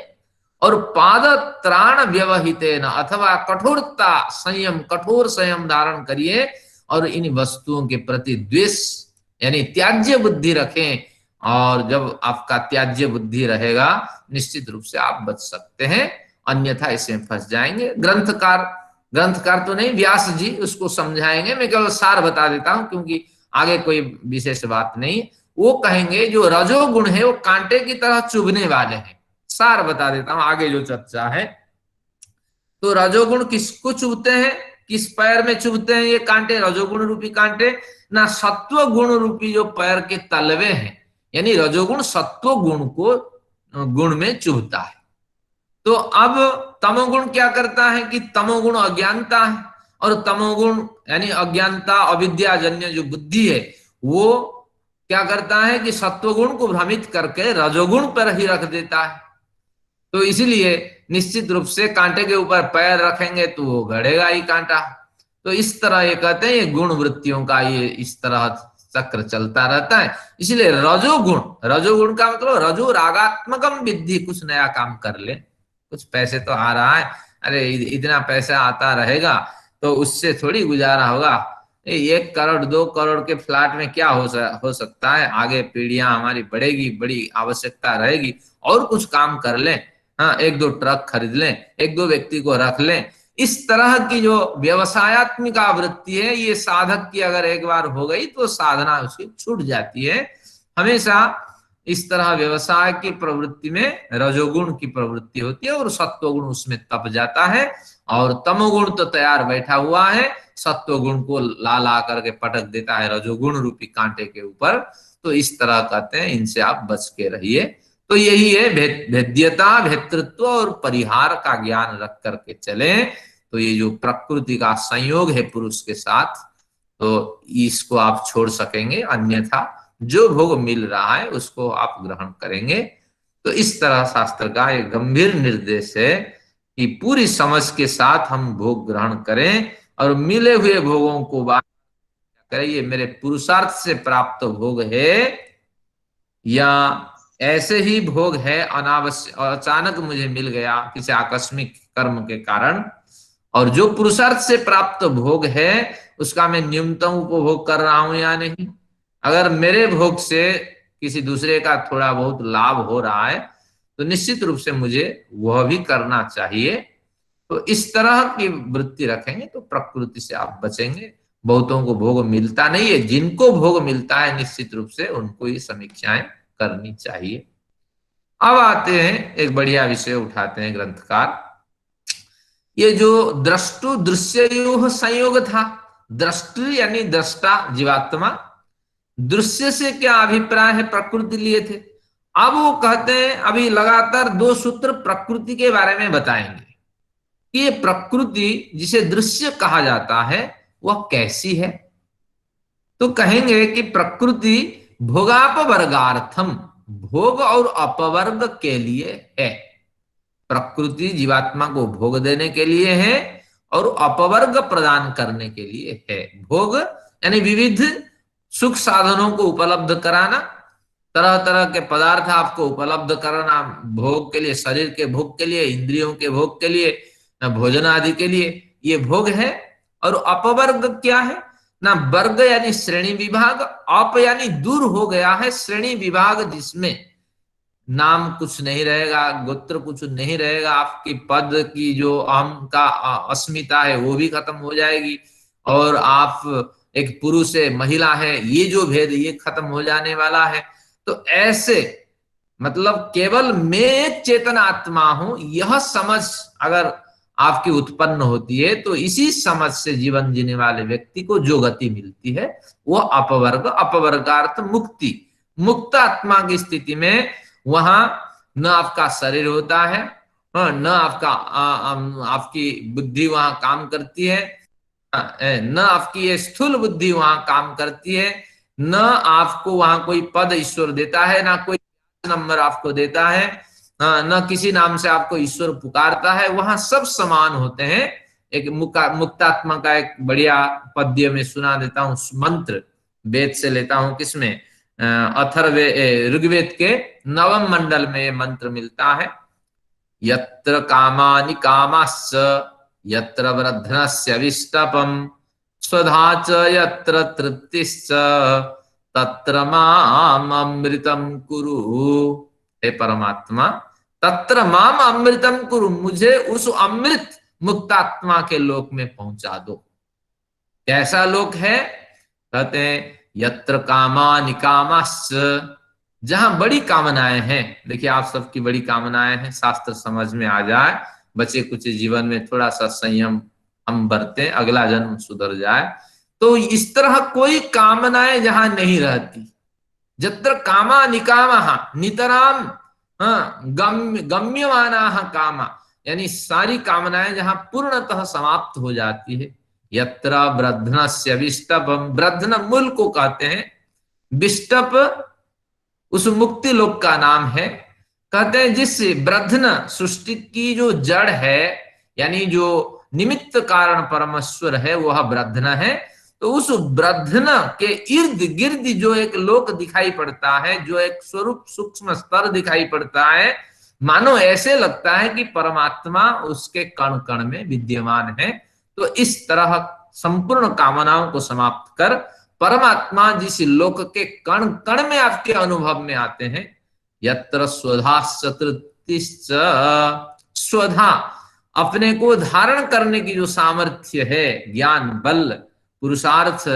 और पाद त्राण व्यवहितेन, अथवा कठोरता संयम, कठोर संयम धारण करिए, और इन वस्तुओं के प्रति द्वेष यानी त्याज्य बुद्धि रखें। और जब आपका त्याज्य बुद्धि रहेगा निश्चित रूप से आप बच सकते हैं, अन्यथा इसमें फंस जाएंगे। ग्रंथकार तो नहीं, व्यास जी उसको समझाएंगे, मैं केवल सार बता देता हूं क्योंकि आगे कोई विशेष बात नहीं। वो कहेंगे जो रजोगुण है वो कांटे की तरह चुभने वाले हैं। सार बता देता हूं, आगे जो चर्चा है। तो रजोगुण किसको चुभते हैं, किस पैर में चुभते हैं ये कांटे, रजोगुण रूपी कांटे ना, सत्व गुण रूपी जो पैर के तलवे हैं, यानी रजोगुण सत्व गुण को गुण में चुभता है। तो अब तमोगुण क्या करता है कि तमोगुण अज्ञानता है, और तमोगुण यानी अज्ञानता अविद्याजन्य जो बुद्धि है वो क्या करता है कि सत्वगुण को भ्रमित करके रजोगुण पर ही रख देता है। तो इसीलिए निश्चित रूप से कांटे के ऊपर पैर रखेंगे तो वो गड़ेगा ही कांटा। तो इस तरह ये कहते हैं, ये गुण वृत्तियों का ये इस तरह चक्र चलता रहता है। इसलिए रजोगुण, रजोगुण का मतलब रजो रागात्मकम विद्धि, कुछ नया काम कर ले, कुछ पैसे तो आ रहा है, अरे इतना पैसा आता रहेगा तो उससे थोड़ी गुजारा होगा, 1 करोड़ 2 करोड़ के फ्लैट में क्या हो सकता है, आगे पीढ़ियां हमारी बढ़ेगी, बड़ी आवश्यकता रहेगी, और कुछ काम कर लें। हाँ, एक दो ट्रक खरीद लें, एक दो व्यक्ति को रख लें। इस तरह की जो व्यवसायत्मक आवृत्ति है, ये साधक की अगर एक बार हो गई तो साधना उसकी छूट जाती है। हमेशा इस तरह व्यवसाय की प्रवृत्ति में रजोगुण की प्रवृत्ति होती है और सत्वगुण उसमें तप जाता है, और तमोगुण तो तैयार बैठा हुआ है, सत्वगुण को ला ला करके पटक देता है रजोगुण रूपी कांटे के ऊपर। तो इस तरह कहते हैं, इनसे आप बच के रहिए। तो यही है भेद्यता, भेतृत्व और परिहार का ज्ञान रख करके चले। तो ये जो प्रकृति का संयोग है पुरुष के साथ, तो इसको आप छोड़ सकेंगे, अन्यथा जो भोग मिल रहा है उसको आप ग्रहण करेंगे। तो इस तरह शास्त्र का एक गंभीर निर्देश है कि पूरी समझ के साथ हम भोग ग्रहण करें, और मिले हुए भोगों को बात करें ये मेरे पुरुषार्थ से प्राप्त भोग है या ऐसे ही भोग है, अनावश्यक अचानक मुझे मिल गया किसी आकस्मिक कर्म के कारण। और जो पुरुषार्थ से प्राप्त भोग है उसका मैं न्यूनतम उपभोग कर रहा हूं या नहीं। अगर मेरे भोग से किसी दूसरे का थोड़ा बहुत लाभ हो रहा है तो निश्चित रूप से मुझे वह भी करना चाहिए। तो इस तरह की वृत्ति रखेंगे तो प्रकृति से आप बचेंगे। बहुतों को भोग मिलता नहीं है, जिनको भोग मिलता है निश्चित रूप से उनको ये समीक्षाएं करनी चाहिए। अब आते हैं, एक बढ़िया विषय उठाते हैं ग्रंथकार, ये जो द्रष्टु दृश्य संयोग था। दृष्टि यानी दृष्टा जीवात्मा, दृश्य से क्या अभिप्राय है प्रकृति लिए थे। अब वो कहते हैं अभी लगातार दो सूत्र प्रकृति के बारे में बताएंगे कि ये प्रकृति जिसे दृश्य कहा जाता है वह कैसी है। तो कहेंगे कि प्रकृति भोगापवर्गार्थम, भोग और अपवर्ग के लिए है। प्रकृति जीवात्मा को भोग देने के लिए है और अपवर्ग प्रदान करने के लिए है। भोग यानी विविध सुख साधनों को उपलब्ध कराना, तरह तरह के पदार्थ आपको उपलब्ध कराना भोग के लिए, शरीर के भोग के लिए, इंद्रियों के भोग के लिए, भोजन आदि के लिए, ये भोग है। और अपवर्ग क्या है ना, वर्ग यानी श्रेणी विभाग, अप यानी दूर हो गया है श्रेणी विभाग, जिसमें नाम कुछ नहीं रहेगा, गोत्र कुछ नहीं रहेगा, आपकी पद की जो अहम का अस्मिता है वो भी खत्म हो जाएगी, और आप एक पुरुष है महिला है ये जो भेद ये खत्म हो जाने वाला है। तो ऐसे मतलब केवल मैं एक चेतन आत्मा हूं, यह समझ अगर आपकी उत्पन्न होती है तो इसी समझ से जीवन जीने वाले व्यक्ति को जो गति मिलती है वह अपवर्ग, अपवर्गार्थ मुक्ति। मुक्त आत्मा की स्थिति में वहां न आपका शरीर होता है, न आपका आपकी बुद्धि वहां काम करती है, न आपकी ये स्थूल बुद्धि वहां काम करती है, न आपको वहां कोई पद ईश्वर देता है, ना कोई नंबर आपको देता है, न किसी नाम से आपको ईश्वर पुकारता है। वहां सब समान होते हैं। एक मुक्तात्मा का एक बढ़िया पद्य में सुना देता हूं, मंत्र वेद से लेता हूं, किसमें, अथर्वे ऋग्वेद के नवम मंडल में मंत्र मिलता है। यत्र कामानि कामाश्च यत्र वर्धनस्य विष्टपम स्वधा च यत्र तृप्तिश्च तत्र माम अमृतम कुरु। हे परमात्मा, तत्र माम अमृतम कुरु, मुझे उस अमृत मुक्तात्मा के लोक में पहुंचा दो। कैसा लोक है, कहते हैं यत्र कामानि कामाश्च, जहां बड़ी कामनाएं हैं। देखिए आप सबकी बड़ी कामनाएं हैं, शास्त्र समझ में आ जाए, बचे कुछ जीवन में थोड़ा सा संयम हम बरतें, अगला जन्म सुधर जाए। तो इस तरह कोई कामनाएं जहां नहीं रहती, जत्र कामा निकामा नितराम गम्यमाना कामा, यानी सारी कामनाएं जहां पूर्णतः समाप्त हो जाती है। यत्र ब्रध्नस्य विष्टपम, ब्रध्न मूल को कहते हैं, विष्टप उस मुक्ति लोक का नाम है। कहते हैं जिस ब्रध्न सृष्टि की जो जड़ है, यानी जो निमित्त कारण परमेश्वर है वह ब्रध्न है। तो उस ब्रध्न के इर्द गिर्द जो एक लोक दिखाई पड़ता है, जो एक स्वरूप सूक्ष्म स्तर दिखाई पड़ता है, मानो ऐसे लगता है कि परमात्मा उसके कण कण में विद्यमान है। तो इस तरह संपूर्ण कामनाओं को समाप्त कर परमात्मा जिस लोक के कण कण में आपके अनुभव में आते हैं, यत्र स्वधाश्च तृप्तिश्च स्वधा, अपने को धारण करने की जो सामर्थ्य है, ज्ञान, बल, पुरुषार्थ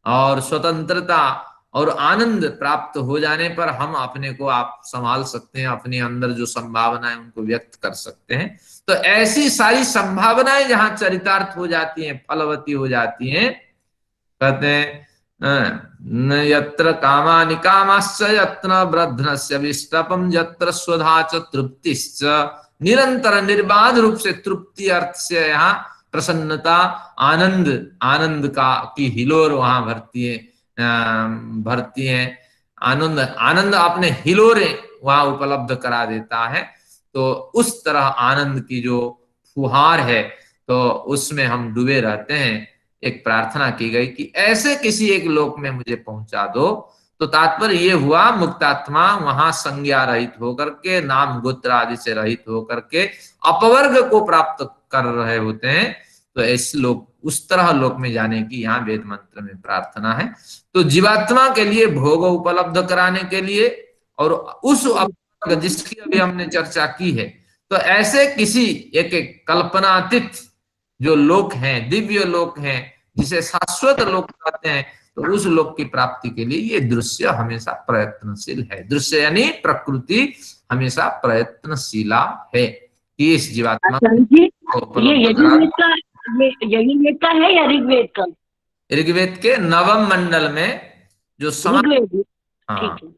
और स्वतंत्रता और आनंद प्राप्त हो जाने पर हम अपने को आप संभाल सकते हैं, अपने अंदर जो संभावनाएं उनको व्यक्त कर सकते हैं। तो ऐसी सारी संभावनाएं जहां चरितार्थ हो जाती हैं, फलवती हो जाती हैं, कहते हैं न यत्र कामानि कामाश्च यत्र ब्रध्नस्य विष्टपम यत्र स्वधा च तृप्तिश्च, निरंतर निर्बाध रूप से तृप्ति अर्थ से यहाँ प्रसन्नता, आनंद, आनंद का की हिलोर वहां भरती है। आनंद, आनंद अपने हिलोरे वहां उपलब्ध करा देता है। तो उस तरह आनंद की जो फुहार है, तो उसमें हम डूबे रहते हैं। एक प्रार्थना की गई कि ऐसे किसी एक लोक में मुझे पहुंचा दो। तो तात्पर्य ये हुआ, मुक्तात्मा वहां संज्ञा रहित होकर के, नाम गोत्र आदि से रहित होकर के अपवर्ग को प्राप्त कर रहे होते हैं। तो ऐसे लोग, उस तरह लोक में जाने की यहाँ वेद मंत्र में प्रार्थना है। तो जीवात्मा के लिए भोग उपलब्ध कराने के लिए और उस अपवर्ग जिसकी अभी हमने चर्चा की है, तो ऐसे किसी एक कल्पनातीत जो लोक हैं, दिव्य लोक हैं, जिसे शाश्वत लोक कहते हैं, तो उस लोक की प्राप्ति के लिए ये दृश्य हमेशा प्रयत्नशील है। दृश्य यानी प्रकृति हमेशा प्रयत्नशीला है कि इस जीवात्मा जी, को ये उपलब्ध करा। यजुर्वेद का, ये यजुर्वेद का है या ऋग्वेद का? ऋग्वेद के नवम मंडल में जो समाप्त, ऋग्वेद, हाँ, ठीक है।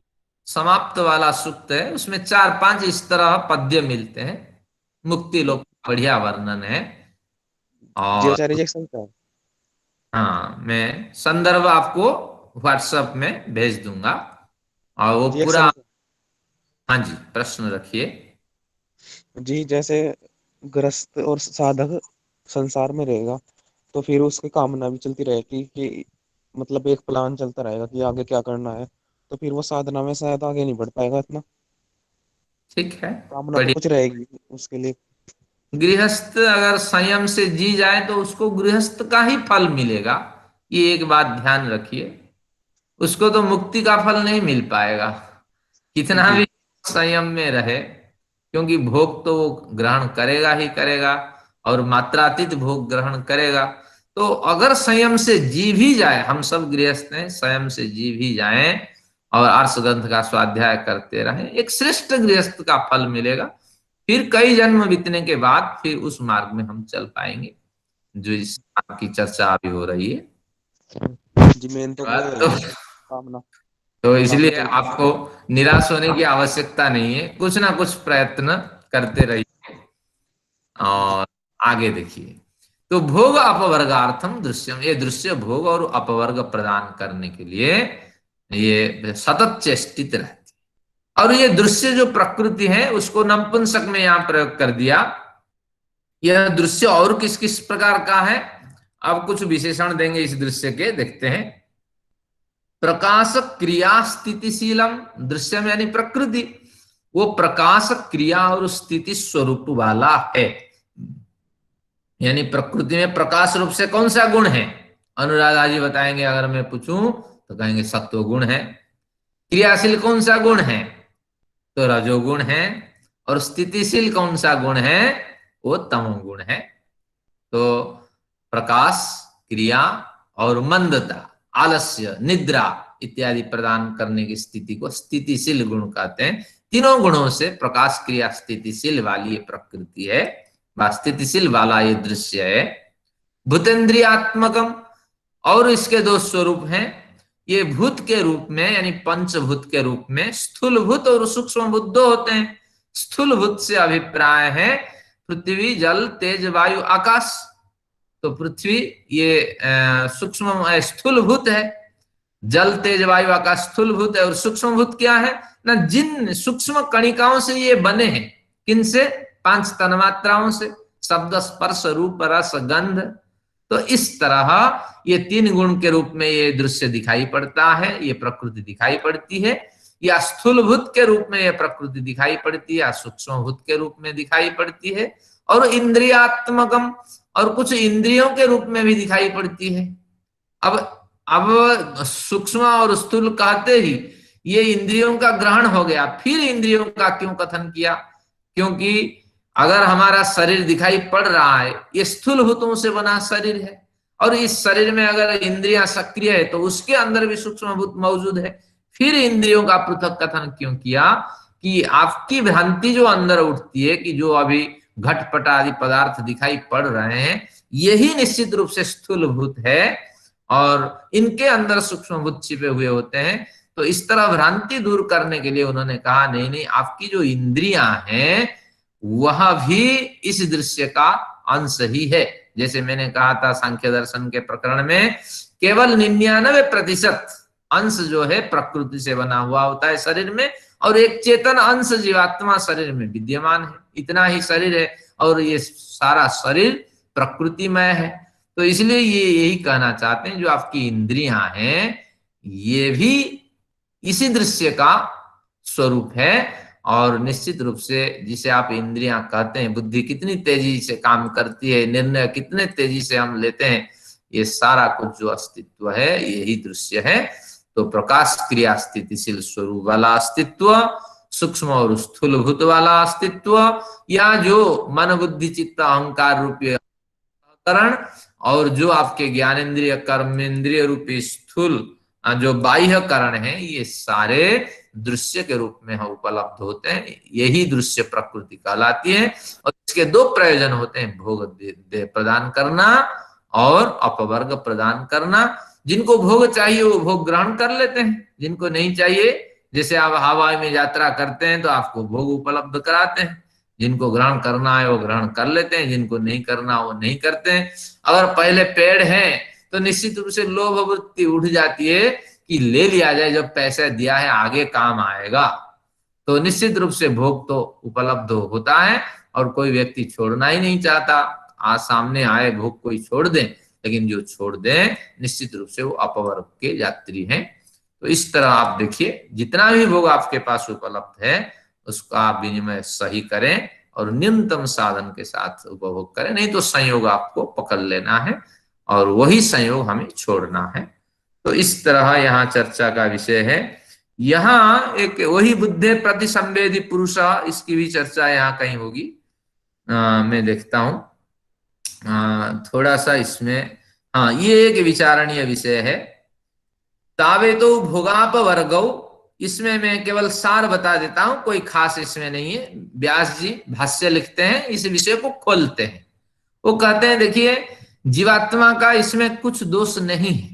समाप्त वाला सूक्त है, उसमें 4-5 इस तरह पद्य मिलते हैं। मुक्ति लोक का बढ़िया वर्णन है। जी और आचार्य जी, एक संख्या। हाँ, मैं संदर्भ आपको व्हाट्सएप में भेज दूंगा और वो जी एक पूरा। संख्या। हाँ जी, प्रश्न रखिए। जी, जैसे गृहस्थ और साधक संसार में रहेगा तो फिर उसकी कामना भी चलती रहेगी कि मतलब एक प्लान चलता रहेगा कि आगे क्या करना है, तो फिर वो साधना में शायद आगे नहीं बढ़ पाएगा इतना। ठीक है, कामना तो कुछ बढ़िया। रहेगी उसके लिए। गृहस्थ अगर संयम से जी जाए तो उसको गृहस्थ का ही फल मिलेगा, ये एक बात ध्यान रखिए। उसको तो मुक्ति का फल नहीं मिल पाएगा, कितना जी भी संयम में रहे, क्योंकि भोग तो वो ग्रहण करेगा ही करेगा और मात्रातीत भोग ग्रहण करेगा। तो अगर संयम से जी भी जाए, हम सब गृहस्थ हैं, संयम से जी भी जाएं और आर्षग्रंथ का स्वाध्याय करते रहें, एक श्रेष्ठ गृहस्थ का फल मिलेगा। फिर कई जन्म बीतने के बाद फिर उस मार्ग में हम चल पाएंगे जो इस की चर्चा अभी हो रही है। जी, मेन तो वो बात है तो, कामना। तो कामना इसलिए चलती आपको निराश होने की आवश्यकता नहीं है, कुछ ना कुछ प्रयत्न करते रहिए जी। और आगे देखिए। तो भोग अपवर्गार्थम दृश्यम, ये दृश्य भोग और अपवर्ग प्रदान करने के लिए ये सतत चेष्टित रहती है। और ये दृश्य जो प्रकृति है उसको नपुंसक में यहां प्रयोग कर दिया। यह दृश्य और किस किस प्रकार का है, अब कुछ विशेषण देंगे इस दृश्य के, देखते हैं। प्रकाश क्रिया स्थितिशीलम, दृश्यम यानी प्रकृति, वो प्रकाश क्रिया और स्थिति स्वरूप वाला है। यानी प्रकृति में प्रकाश रूप से कौन सा गुण है, अनुराधा जी बताएंगे। अगर मैं पूछूं तो कहेंगे सत्व गुण है। क्रियाशील कौन सा गुण है, तो रजोगुण है। और स्थितिशील कौन सा गुण है, वो तमोगुण है। तो प्रकाश, क्रिया और मंदता, आलस्य, निद्रा इत्यादि प्रदान करने की स्थिति को स्थितिशील गुण कहते हैं। तीनों गुणों से प्रकाश, क्रिया, स्थितिशील वाली ये प्रकृति है, स्थितिशील वाला ये दृश्य है। भूतेन्द्रियात्मकम, और इसके दो स्वरूप हैं। ये भूत के रूप में यानी पंचभूत के रूप में स्थूल भूत और सूक्ष्म भूत दो होते हैं। स्थूल भूत से अभिप्राय है पृथ्वी, जल, तेज, वायु, आकाश। तो पृथ्वी ये सूक्ष्म स्थूल भूत है, जल, तेज, वायु, आकाश स्थूल भूत है। और सूक्ष्म भूत क्या है ना, जिन सूक्ष्म कणिकाओं से ये बने हैं, किनसे, 5 तन्मात्राओं से, शब्द, स्पर्श, रूप, रस, गंध। तो इस तरह ये 3 गुण के रूप में ये दृश्य दिखाई पड़ता है, ये प्रकृति दिखाई पड़ती है। या स्थूल भूत के रूप में ये प्रकृति दिखाई पड़ती है, या सूक्ष्म भूत के रूप में दिखाई पड़ती है। और इंद्रियात्मकम, और कुछ इंद्रियों के रूप में भी दिखाई पड़ती है। अब सूक्ष्म और स्थूल कहते ही ये इंद्रियों का ग्रहण हो गया, फिर इंद्रियों का क्यों कथन किया, क्योंकि अगर हमारा शरीर दिखाई पड़ रहा है, ये स्थूल भूतों से बना शरीर है, और इस शरीर में अगर इंद्रियां सक्रिय है तो उसके अंदर भी सूक्ष्म भूत मौजूद है। फिर इंद्रियों का पृथक कथन क्यों किया? कि आपकी भ्रांति जो अंदर उठती है कि जो अभी घटपट आदि पदार्थ दिखाई पड़ रहे हैं, यही निश्चित रूप से स्थूल भूत है और इनके अंदर सूक्ष्म भूत छिपे हुए होते हैं। तो इस तरह भ्रांति दूर करने के लिए उन्होंने कहा नहीं नहीं, आपकी जो इंद्रियां हैं वह भी इस दृश्य का अंश ही है। जैसे मैंने कहा था सांख्य दर्शन के प्रकरण में, केवल 99% अंश जो है प्रकृति से बना हुआ होता है शरीर में, और एक चेतन अंश जीवात्मा शरीर में विद्यमान है। इतना ही शरीर है और ये सारा शरीर प्रकृतिमय है। तो इसलिए ये यही कहना चाहते हैं, जो आपकी इंद्रियां हैं ये भी इसी दृश्य का स्वरूप है। और निश्चित रूप से जिसे आप इंद्रियां कहते हैं, बुद्धि कितनी तेजी से काम करती है, निर्णय कितने तेजी से हम लेते हैं, ये सारा कुछ जो अस्तित्व है यही दृश्य है। तो प्रकाश क्रिया स्थितिशील स्वरूप वाला अस्तित्व, सूक्ष्म और स्थूल भूत वाला अस्तित्व, या जो मन बुद्धि चित्त अहंकार रूपी करण, और जो आपके ज्ञानेन्द्रिय कर्मेंद्रिय रूपी स्थूल जो बाह्य करण है, ये सारे दृश्य के रूप में उपलब्ध होते हैं। यही दृश्य प्रकृति कहलाती है। और इसके दो प्रयोजन होते हैं, भोग दे प्रदान करना और अपवर्ग प्रदान करना। जिनको भोग चाहिए वो भोग ग्रहण कर लेते हैं, जिनको नहीं चाहिए, जैसे आप हवाई में यात्रा करते हैं तो आपको भोग उपलब्ध कराते हैं, जिनको ग्रहण करना है वो ग्रहण कर लेते हैं, जिनको नहीं करना वो नहीं करते हैं। अगर पहले पेड़ है तो निश्चित रूप से लोभ वृत्ति उठ जाती है कि ले लिया जाए, जब पैसा दिया है आगे काम आएगा। तो निश्चित रूप से भोग तो उपलब्ध होता है और कोई व्यक्ति छोड़ना ही नहीं चाहता। आज सामने आए भोग कोई छोड़ दे, लेकिन जो छोड़ दे निश्चित रूप से वो अपवर्ग के यात्री हैं। तो इस तरह आप देखिए, जितना भी भोग आपके पास उपलब्ध है उसका आप विनिमय सही करें और न्यूनतम साधन के साथ उपभोग करें, नहीं तो संयोग आपको पकड़ लेना है और वही संयोग हमें छोड़ना है। तो इस तरह यहाँ चर्चा का विषय है। यहाँ एक वही बुद्धे प्रति संवेदी पुरुष, इसकी भी चर्चा यहाँ कहीं होगी। मैं देखता हूँ थोड़ा सा इसमें, हाँ ये एक विचारणीय विषय है। तावे तो भोगाप वर्गौ, इसमें मैं केवल सार बता देता हूं, कोई खास इसमें नहीं है। व्यास जी भाष्य लिखते हैं, इस विषय को खोलते हैं। वो कहते हैं देखिए, जीवात्मा का इसमें कुछ दोष नहीं है,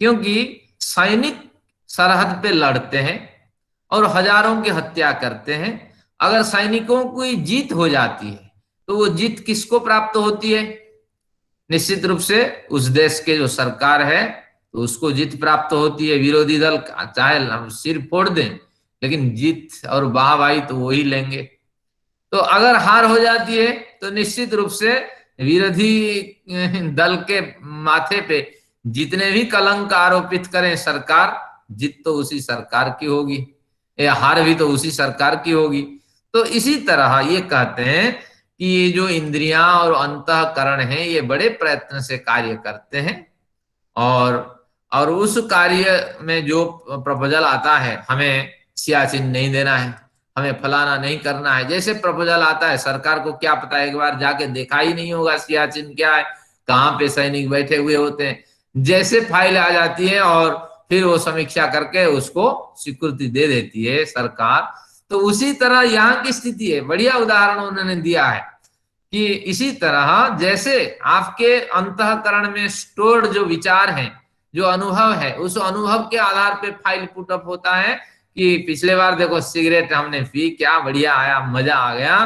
क्योंकि सैनिक सरहद पे लड़ते हैं और हजारों की हत्या करते हैं। अगर सैनिकों की जीत हो जाती है तो वो जीत किसको प्राप्त होती है? निश्चित रूप से उस देश के जो सरकार है तो उसको जीत प्राप्त होती है। विरोधी दल चाहे हम सिर फोड़ दें, लेकिन जीत और वाहवाही तो वही लेंगे। तो अगर हार हो जाती है तो निश्चित रूप से विरोधी दल के माथे पे जितने भी कलंक आरोपित करें सरकार, जीत तो उसी सरकार की होगी, या हार भी तो उसी सरकार की होगी। तो इसी तरह ये कहते हैं कि ये जो इंद्रियां और अंतःकरण है ये बड़े प्रयत्न से कार्य करते हैं, और उस कार्य में जो प्रपोजल आता है, हमें सियाचिन नहीं देना है, हमें फलाना नहीं करना है, जैसे प्रपोजल आता है, सरकार को क्या पता, एक बार जाके देखा ही नहीं होगा सियाचिन क्या है, कहाँ पे सैनिक बैठे हुए होते हैं। जैसे फाइल आ जाती है और फिर वो समीक्षा करके उसको स्वीकृति दे देती है सरकार। तो उसी तरह यहाँ की स्थिति है। बढ़िया उदाहरण उन्होंने दिया है कि इसी तरह जैसे आपके अंतःकरण में स्टोर्ड जो विचार हैं, जो अनुभव है, उस अनुभव के आधार पे फाइल पुटअप होता है कि पिछले बार देखो सिगरेट हमने पी, क्या बढ़िया आया, मजा आ गया,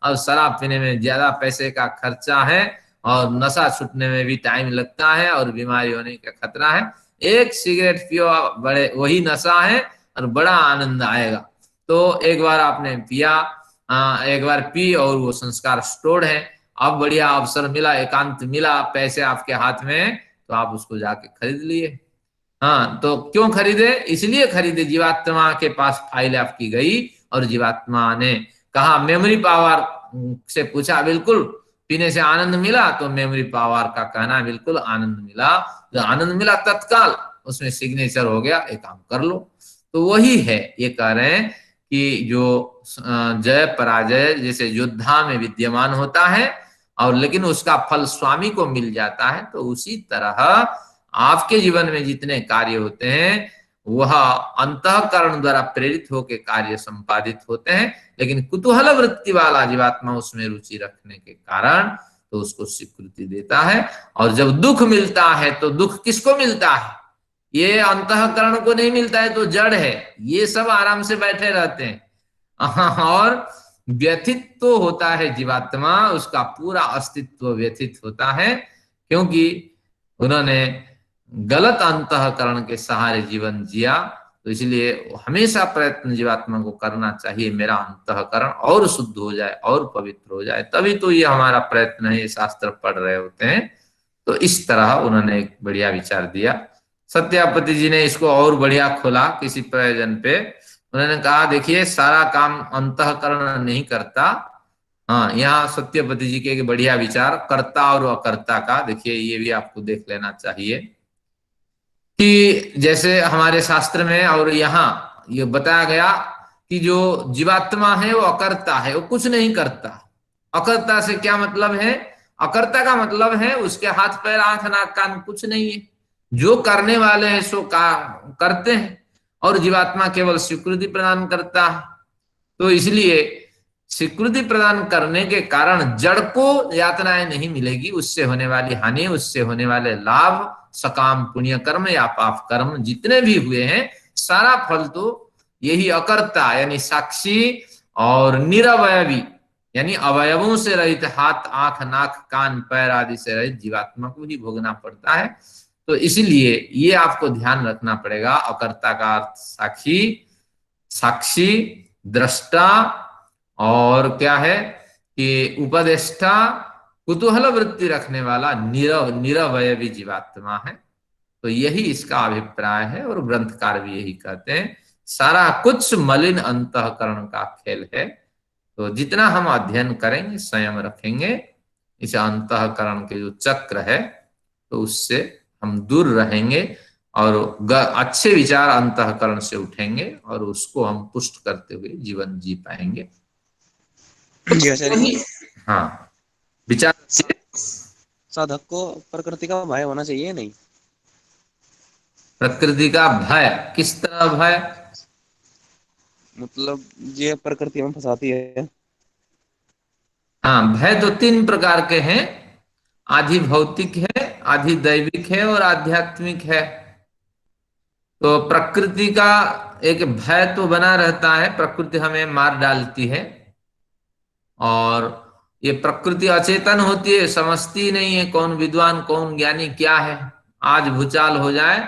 और शराब पीने में ज्यादा पैसे का खर्चा है और नशा छूटने में भी टाइम लगता है और बीमारी होने का खतरा है। एक सिगरेट पियो, बड़े वही नशा है और बड़ा आनंद आएगा। तो एक बार आपने पिया, एक बार पी और वो संस्कार स्टोर्ड है। अब बढ़िया अवसर मिला, एकांत मिला, पैसे आपके हाथ में, तो आप उसको जाके खरीद लिए। हाँ, तो क्यों खरीदे? इसलिए खरीदे, जीवात्मा के पास फाइल आपकी गई और जीवात्मा ने कहा, मेमोरी पावर से पूछा, बिल्कुल पीने से आनंद मिला, तो मेमोरी पावर का कहना बिल्कुल आनंद मिला। जो आनंद मिला तत्काल उसमें सिग्नेचर हो गया, एक काम कर लो। तो वही है, ये कह रहे हैं कि जो जय पराजय जैसे योद्धा में विद्यमान होता है और लेकिन उसका फल स्वामी को मिल जाता है, तो उसी तरह आपके जीवन में जितने कार्य होते हैं वह अंतःकरण द्वारा प्रेरित होकर कार्य संपादित होते हैं, लेकिन कुतूहल वृत्ति वाला जीवात्मा उसमें रुचि रखने के कारण तो उसको स्वीकृति देता है। और जब दुख मिलता है तो दुख किसको मिलता है? ये अंतःकरण को नहीं मिलता है, तो जड़ है, ये सब आराम से बैठे रहते हैं। और व्यथित तो होता है जीवात्मा, उसका पूरा अस्तित्व व्यथित होता है, क्योंकि उन्होंने गलत अंतःकरण के सहारे जीवन जिया। तो इसलिए हमेशा प्रयत्न जीवात्मा को करना चाहिए, मेरा अंतःकरण और शुद्ध हो जाए और पवित्र हो जाए, तभी तो ये हमारा प्रयत्न है, ये शास्त्र पढ़ रहे होते हैं। तो इस तरह उन्होंने एक बढ़िया विचार दिया। सत्यापति जी ने इसको और बढ़िया खोला किसी प्रयोजन पे। उन्होंने कहा देखिए सारा काम अंतःकरण नहीं करता। हाँ, यहाँ सत्यपति जी के एक बढ़िया विचार कर्ता और अकर्ता का, देखिए ये भी आपको देख लेना चाहिए कि जैसे हमारे शास्त्र में और यहाँ ये बताया गया कि जो जीवात्मा है वो अकर्ता है, वो कुछ नहीं करता। अकर्ता से क्या मतलब है? अकर्ता का मतलब है उसके हाथ पैर आंख नाक कान कुछ नहीं है, जो करने वाले हैं सो करते हैं, और जीवात्मा केवल स्वीकृति प्रदान करता है। तो इसलिए स्वीकृति प्रदान करने के कारण जड़ को यातनाएं नहीं मिलेगी, उससे होने वाली हानि, उससे होने वाले लाभ, सकाम पुण्य कर्म या पाप कर्म जितने भी हुए हैं, सारा फल तो यही अकर्ता यानी साक्षी और निरवयवी यानी अवयवों से रहित हाथ आंख नाक कान पैर आदि से रहित जीवात्मा को ही भोगना पड़ता है। तो इसलिए ये आपको ध्यान रखना पड़ेगा, अकर्ता का अर्थ साक्षी, साक्षी दृष्टा, और क्या है कि उपदेष्टा, कुतूहल वृत्ति रखने वाला निरवयवी जीवात्मा है। तो यही इसका अभिप्राय है, और ग्रंथकार भी यही कहते हैं, सारा कुछ मलिन अंतःकरण का खेल है। तो जितना हम अध्ययन करेंगे, संयम रखेंगे, इस अंतःकरण के जो चक्र है तो उससे हम दूर रहेंगे और अच्छे विचार अंतःकरण से उठेंगे और उसको हम पुष्ट करते हुए जीवन जी पाएंगे। हाँ, विचार साधक को प्रकृति का भय होना चाहिए नहीं? प्रकृति का भय किस तरह भय? मतलब ये प्रकृति में फंसाती है। हाँ, भय तो तीन प्रकार के हैं, आधि भौतिक है, आधि दैविक है और आध्यात्मिक है। तो प्रकृति का एक भय तो बना रहता है, प्रकृति हमें मार डालती है, और ये प्रकृति अचेतन होती है, समझती नहीं है कौन विद्वान कौन ज्ञानी क्या है। आज भूचाल हो जाए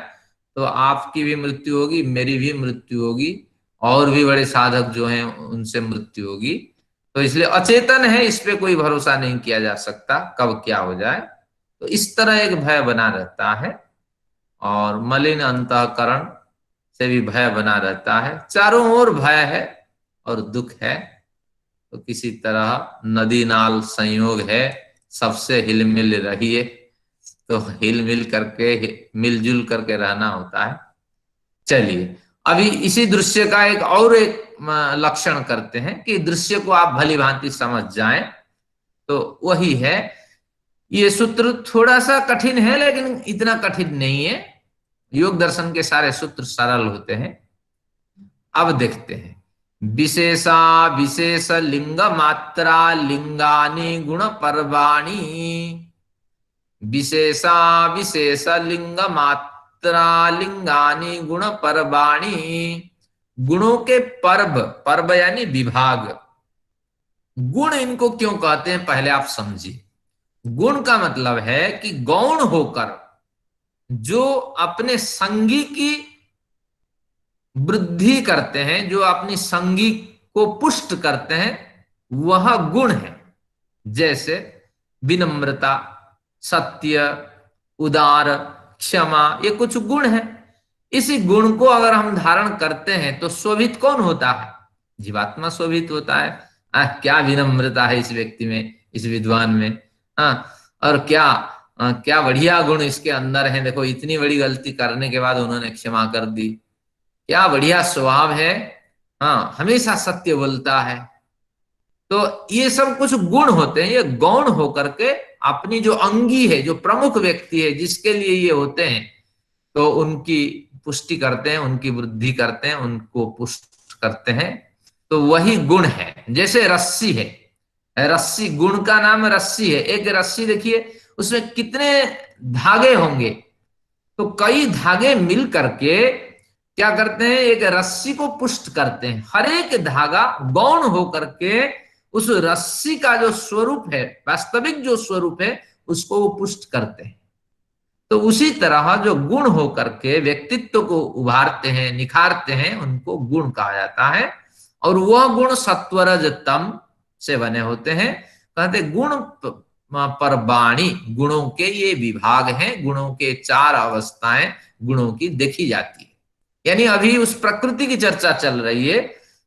तो आपकी भी मृत्यु होगी, मेरी भी मृत्यु होगी, और भी बड़े साधक जो हैं उनसे मृत्यु होगी। तो इसलिए अचेतन है, इस पे कोई भरोसा नहीं किया जा सकता कब क्या हो जाए। तो इस तरह एक भय बना रहता है, और मलिन अंतःकरण से भी भय बना रहता है। चारों ओर भय है और दुख है, तो किसी तरह नदी नाल संयोग है, सबसे हिलमिल रहिए। तो हिलमिल करके मिलजुल करके रहना होता है। चलिए अभी इसी दृश्य का एक लक्षण करते हैं कि दृश्य को आप भली भांति समझ जाएं। तो वही है, ये सूत्र थोड़ा सा कठिन है लेकिन इतना कठिन नहीं है। योग दर्शन के सारे सूत्र सरल होते हैं। अब देखते हैं, विशेषा विशेष लिंग मात्रा लिंगानि गुण पर्वाणि। विशेषा विशेष लिंग मात्रा लिंगानि गुण पर्वाणि। गुणों के पर्व, पर्व यानी विभाग। गुण इनको क्यों कहते हैं पहले आप समझिए। गुण का मतलब है कि गौण होकर जो अपने संगी की वृद्धि करते हैं, जो अपनी संगी को पुष्ट करते हैं, वह गुण है। जैसे विनम्रता, सत्य, उदार, क्षमा, ये कुछ गुण है। इसी गुण को अगर हम धारण करते हैं तो शोभित कौन होता है? जीवात्मा शोभित होता है। क्या विनम्रता है इस व्यक्ति में, इस विद्वान में। और क्या बढ़िया गुण इसके अंदर है। देखो इतनी बड़ी गलती करने के बाद उन्होंने क्षमा कर दी। क्या बढ़िया स्वभाव है, हाँ, हमेशा सत्य बोलता है। तो ये सब कुछ गुण होते हैं, ये गौण होकर के अपनी जो अंगी है, जो प्रमुख व्यक्ति है, जिसके लिए ये होते हैं, तो उनकी पुष्टि करते हैं, उनकी वृद्धि करते हैं, उनको पुष्ट करते हैं। तो वही गुण है। जैसे रस्सी है, रस्सी, गुण का नाम रस्सी है। एक रस्सी देखिए, उसमें कितने धागे होंगे, तो कई धागे मिल करके क्या करते हैं, एक रस्सी को पुष्ट करते हैं। हर एक धागा गौण होकर के उस रस्सी का जो स्वरूप है, वास्तविक जो स्वरूप है, उसको वो पुष्ट करते हैं। तो उसी तरह जो गुण होकर के व्यक्तित्व को उभारते हैं, निखारते हैं, उनको गुण कहा जाता है। और वह गुण सत्वरज तम से बने होते हैं। कहते गुण पर वाणी, गुणों के ये विभाग हैं, गुणों के 4 अवस्थाएं गुणों की देखी जाती है। यानी अभी उस प्रकृति की चर्चा चल रही है।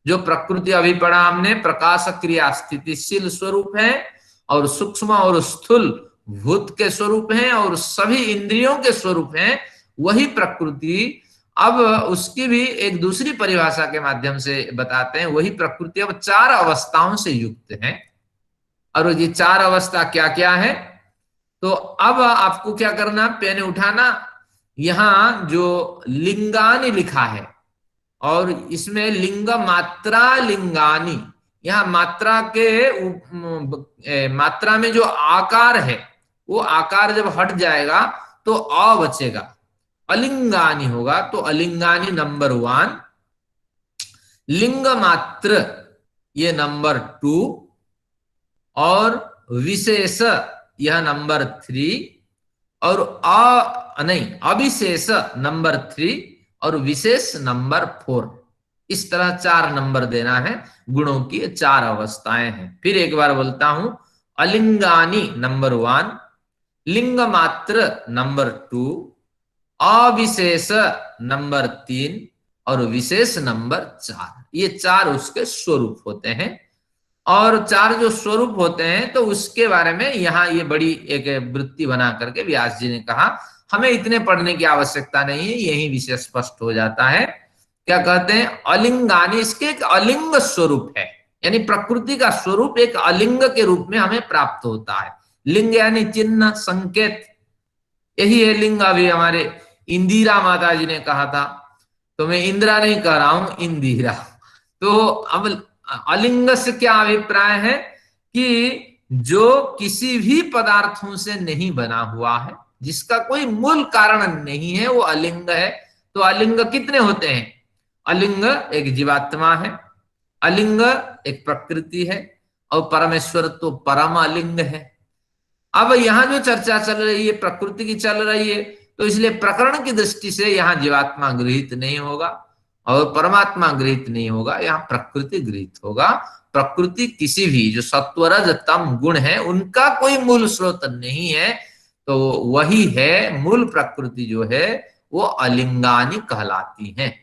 जो प्रकृति अभी पढ़ा हमने, प्रकाश क्रिया स्थितिशील स्वरूप है, और सूक्ष्म और स्थूल भूत के स्वरूप हैं, और सभी इंद्रियों के स्वरूप हैं। वही प्रकृति अब उसकी भी एक दूसरी परिभाषा के माध्यम से बताते हैं। वही प्रकृति अब 4 अवस्थाओं से युक्त है। और ये 4 अवस्था क्या क्या है, तो अब आपको क्या करना, पेन उठाना, यहां जो लिंगानि लिखा है, और इसमें लिंग मात्रा लिंगानी, यहां मात्रा के मात्रा में जो आकार है, वो आकार जब हट जाएगा तो अ बचेगा, अलिंगानी होगा। तो अलिंगानी नंबर 1, लिंग मात्र ये नंबर 2, और विशेष यह नंबर 3, और अविशेष नंबर 3, और विशेष नंबर 4। इस तरह 4 नंबर देना है। गुणों की 4 अवस्थाएं हैं। फिर एक बार बोलता हूं, अलिंगानी नंबर 1, लिंग मात्र नंबर 2, अविशेष नंबर 3, और विशेष नंबर 4। ये 4 उसके स्वरूप होते हैं। और 4 जो स्वरूप होते हैं, तो उसके बारे में यहाँ ये बड़ी एक वृत्ति बना करके व्यास जी ने कहा, हमें इतने पढ़ने की आवश्यकता नहीं है, यही विषय स्पष्ट हो जाता है। क्या कहते हैं, अलिंगानी, इसके एक अलिंग स्वरूप है। यानी प्रकृति का स्वरूप एक अलिंग के रूप में हमें प्राप्त होता है। लिंग यानी चिन्ह, संकेत, यही है लिंग। अभी हमारे इंदिरा माता जी ने कहा था, तो मैं इंदिरा नहीं कह रहा हूं, इंदिरा। तो अब अलिंग से क्या अभिप्राय है, कि जो किसी भी पदार्थों से नहीं बना हुआ है, जिसका कोई मूल कारण नहीं है, वो अलिंग है। तो अलिंग कितने होते हैं, अलिंग एक जीवात्मा है, अलिंग एक प्रकृति है, और परमेश्वर तो परम अलिंग है। अब यहां जो चर्चा चल रही है, प्रकृति की चल रही है, तो इसलिए प्रकरण की दृष्टि से यहां जीवात्मा गृहित नहीं होगा, और परमात्मा गृहित नहीं होगा, यहाँ प्रकृति गृहित होगा। प्रकृति किसी भी जो सत्वरज तम गुण है, उनका कोई मूल स्रोत नहीं है। तो वही है मूल प्रकृति, जो है वो अलिंगानी कहलाती है।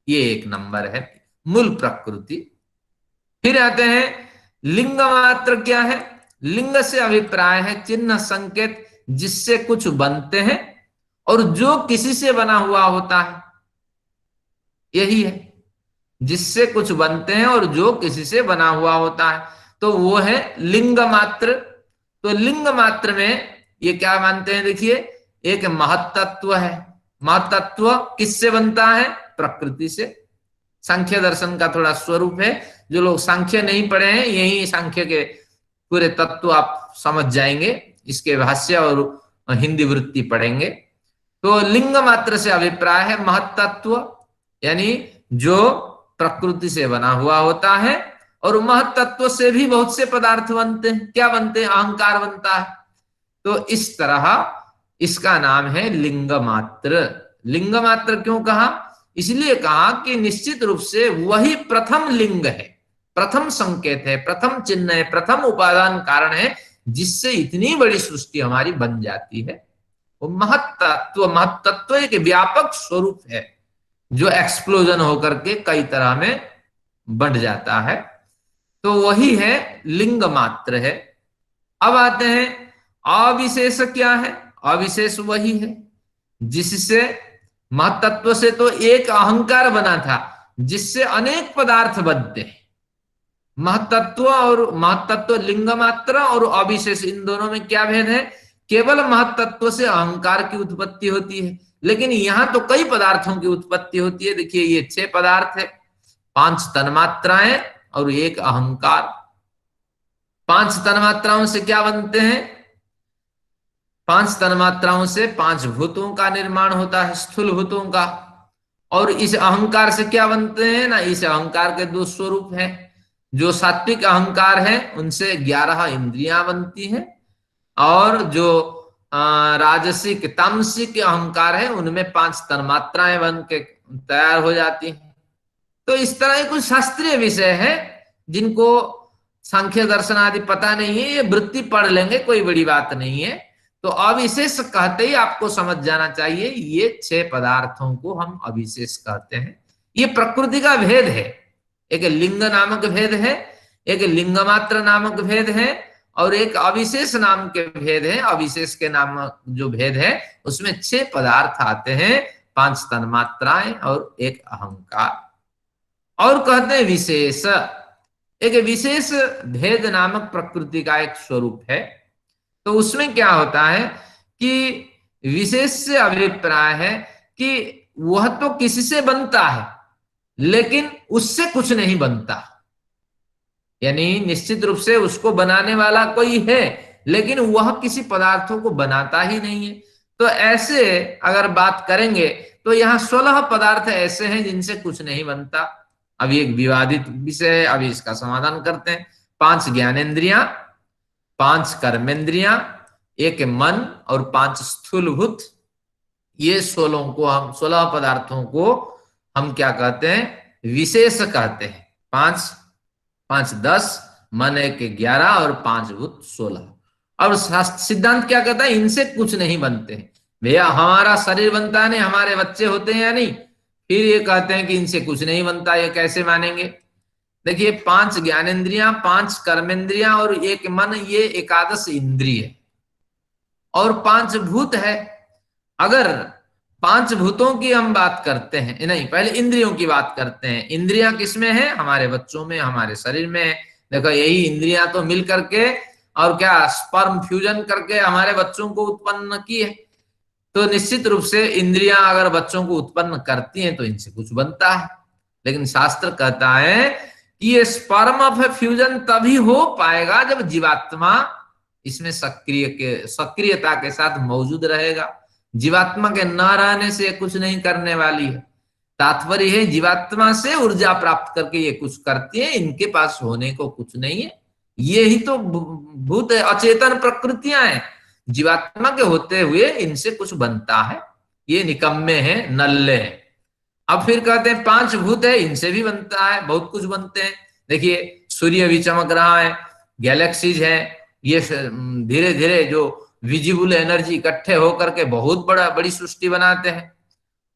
ये एक नंबर है, मूल प्रकृति। फिर आते हैं लिंग मात्र क्या है। लिंग से अभिप्राय है चिन्ह, संकेत, जिससे कुछ बनते हैं और जो किसी से बना हुआ होता है, यही है, जिससे कुछ बनते हैं और जो किसी से बना हुआ होता है, तो वो है लिंग मात्र। तो लिंग मात्र में ये क्या मानते हैं, देखिए, एक महत्तत्व है। महत्तत्व किससे बनता है, प्रकृति से। सांख्य दर्शन का थोड़ा स्वरूप है। जो लोग सांख्य नहीं पढ़े हैं, यही सांख्य के पूरे तत्व आप समझ जाएंगे, इसके भाष्य और हिंदी वृत्ति पढ़ेंगे। तो लिंग मात्र से अभिप्राय है महत्तत्व, यानी जो प्रकृति से बना हुआ होता है। और महत्तत्व से भी बहुत से पदार्थ बनते हैं। क्या बनते हैं, अहंकार बनता है। तो इस तरह इसका नाम है लिंग मात्र। लिंग मात्र क्यों कहा, इसलिए कहा कि निश्चित रूप से वही प्रथम लिंग है, प्रथम संकेत है, प्रथम चिन्ह है, प्रथम उपादान कारण है, जिससे इतनी बड़ी सृष्टि हमारी बन जाती है। वो महत्तत्व, महत्तत्व एक व्यापक स्वरूप है, जो एक्सप्लोजन होकर के कई तरह में बढ़ जाता है। तो वही है लिंग मात्र है। अब आते हैं अविशेष क्या है। अविशेष वही है जिससे महत्तत्व से तो एक अहंकार बना था, जिससे अनेक पदार्थ बनते हैं। महत्तत्व लिंग मात्र और अविशेष, इन दोनों में क्या भेद है? केवल महत्तत्व से अहंकार की उत्पत्ति होती है, लेकिन यहां तो कई पदार्थों की उत्पत्ति होती है। देखिए ये 6 पदार्थ है, 5 तन्मात्राएं और 1 अहंकार। 5 तन्मात्राओं से क्या बनते हैं? 5 तन्मात्राओं से 5 भूतों का निर्माण होता है, स्थूल भूतों का। और इस अहंकार से क्या बनते हैं ना, इस अहंकार के 2 स्वरूप हैं। जो सात्विक अहंकार है उनसे 11 इंद्रियां बनती हैं, और जो राजसिक तामसिक अहंकार है उनमें 5 तन्मात्राएं बन के तैयार हो जाती हैं। तो इस तरह कुछ शास्त्रीय विषय है जिनको सांख्य दर्शन आदि पता नहीं है, ये वृत्ति पढ़ लेंगे, कोई बड़ी बात नहीं है। तो अविशेष कहते ही आपको समझ जाना चाहिए, ये 6 पदार्थों को हम अविशेष कहते हैं। ये प्रकृति का भेद है, एक लिंग नामक भेद है, एक लिंग मात्र नामक भेद है, और एक अविशेष नाम के भेद है। अविशेष के नाम जो भेद है उसमें 6 पदार्थ आते हैं, 5 तन्मात्राएं और 1 अहंकार। और कहते हैं विशेष, एक विशेष भेद नामक प्रकृति का एक स्वरूप है। तो उसमें क्या होता है कि विशेष से अभिप्राय है कि वह तो किसी से बनता है लेकिन उससे कुछ नहीं बनता, यानी निश्चित रूप से उसको बनाने वाला कोई है लेकिन वह किसी पदार्थों को बनाता ही नहीं है। तो ऐसे अगर बात करेंगे तो यहाँ 16 पदार्थ ऐसे हैं जिनसे कुछ नहीं बनता। अभी एक विवादित विषय है, अभी इसका समाधान करते हैं। 5 ज्ञानेंद्रियां, 5 कर्मेंद्रियां, 1 मन और 5 स्थूलभूत, ये 16 पदार्थों को हम क्या कहते हैं? विशेष कहते हैं। 5 5 10, मन 1 11 और 5 भूत 16। और सिद्धांत क्या कहता है? इनसे कुछ नहीं बनते हैं। भैया हमारा शरीर बनता है नहीं, हमारे बच्चे होते हैं या नहीं, फिर ये कहते हैं कि इनसे कुछ नहीं बनता, ये कैसे मानेंगे? देखिए 5 ज्ञानेंद्रियां, 5 कर्मेंद्रियां और 1 मन, ये 11 इंद्रिय और 5 भूत है। अगर 5 भूतों की हम बात करते हैं, नहीं पहले इंद्रियों की बात करते हैं। इंद्रियां किसमें है? हमारे बच्चों में, हमारे शरीर में। देखो यही इंद्रियां तो मिल करके और क्या स्पर्म फ्यूजन करके हमारे बच्चों को उत्पन्न की है। तो निश्चित रूप से इंद्रियां अगर बच्चों को उत्पन्न करती हैं तो इनसे कुछ बनता है, लेकिन शास्त्र कहता है कि ये स्पर्म फ्यूजन तभी हो पाएगा जब जीवात्मा इसमें सक्रियता के साथ मौजूद रहेगा। जीवात्मा के न रहने से कुछ नहीं करने वाली है। तात्पर्य है जीवात्मा से ऊर्जा प्राप्त करके ये कुछ करती है, इनके पास होने को कुछ नहीं है। ये ही तो भूत अचेतन प्रकृतियां हैं, जीवात्मा के होते हुए इनसे कुछ बनता है। ये निकम्मे हैं, नल्ले हैं। अब फिर कहते हैं 5 भूत है, इनसे भी बनता है, बहुत कुछ बनते हैं। देखिए सूर्य भी चमक रहा है, गैलेक्सीज है, ये धीरे धीरे जो विजिबल एनर्जी इकट्ठे होकर के बहुत बड़ी सृष्टि बनाते हैं।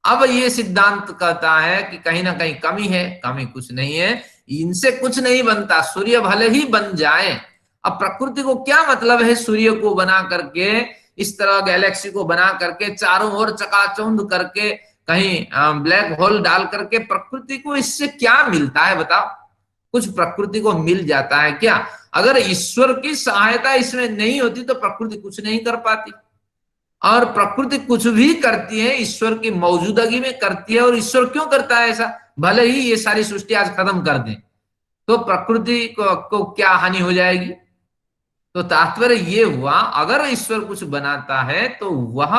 अब ये सिद्धांत कहता है कि कहीं ना कहीं कमी है, कमी कुछ नहीं है, इनसे कुछ नहीं बनता, सूर्य भले ही बन जाए। अब प्रकृति को क्या मतलब है सूर्य को बना करके, इस तरह गैलेक्सी को बना करके चारों ओर चकाचौंध करके कहीं ब्लैक होल डाल करके, प्रकृति को इससे क्या मिलता है बताओ? कुछ प्रकृति को मिल जाता है क्या? अगर ईश्वर की सहायता इसमें नहीं होती तो प्रकृति कुछ नहीं कर पाती। और प्रकृति कुछ भी करती है ईश्वर की मौजूदगी में करती है। और ईश्वर क्यों करता है ऐसा? भले ही ये सारी सृष्टि आज खत्म कर दें तो प्रकृति को क्या हानि हो जाएगी? तो तात्पर्य ये हुआ, अगर ईश्वर कुछ बनाता है तो वह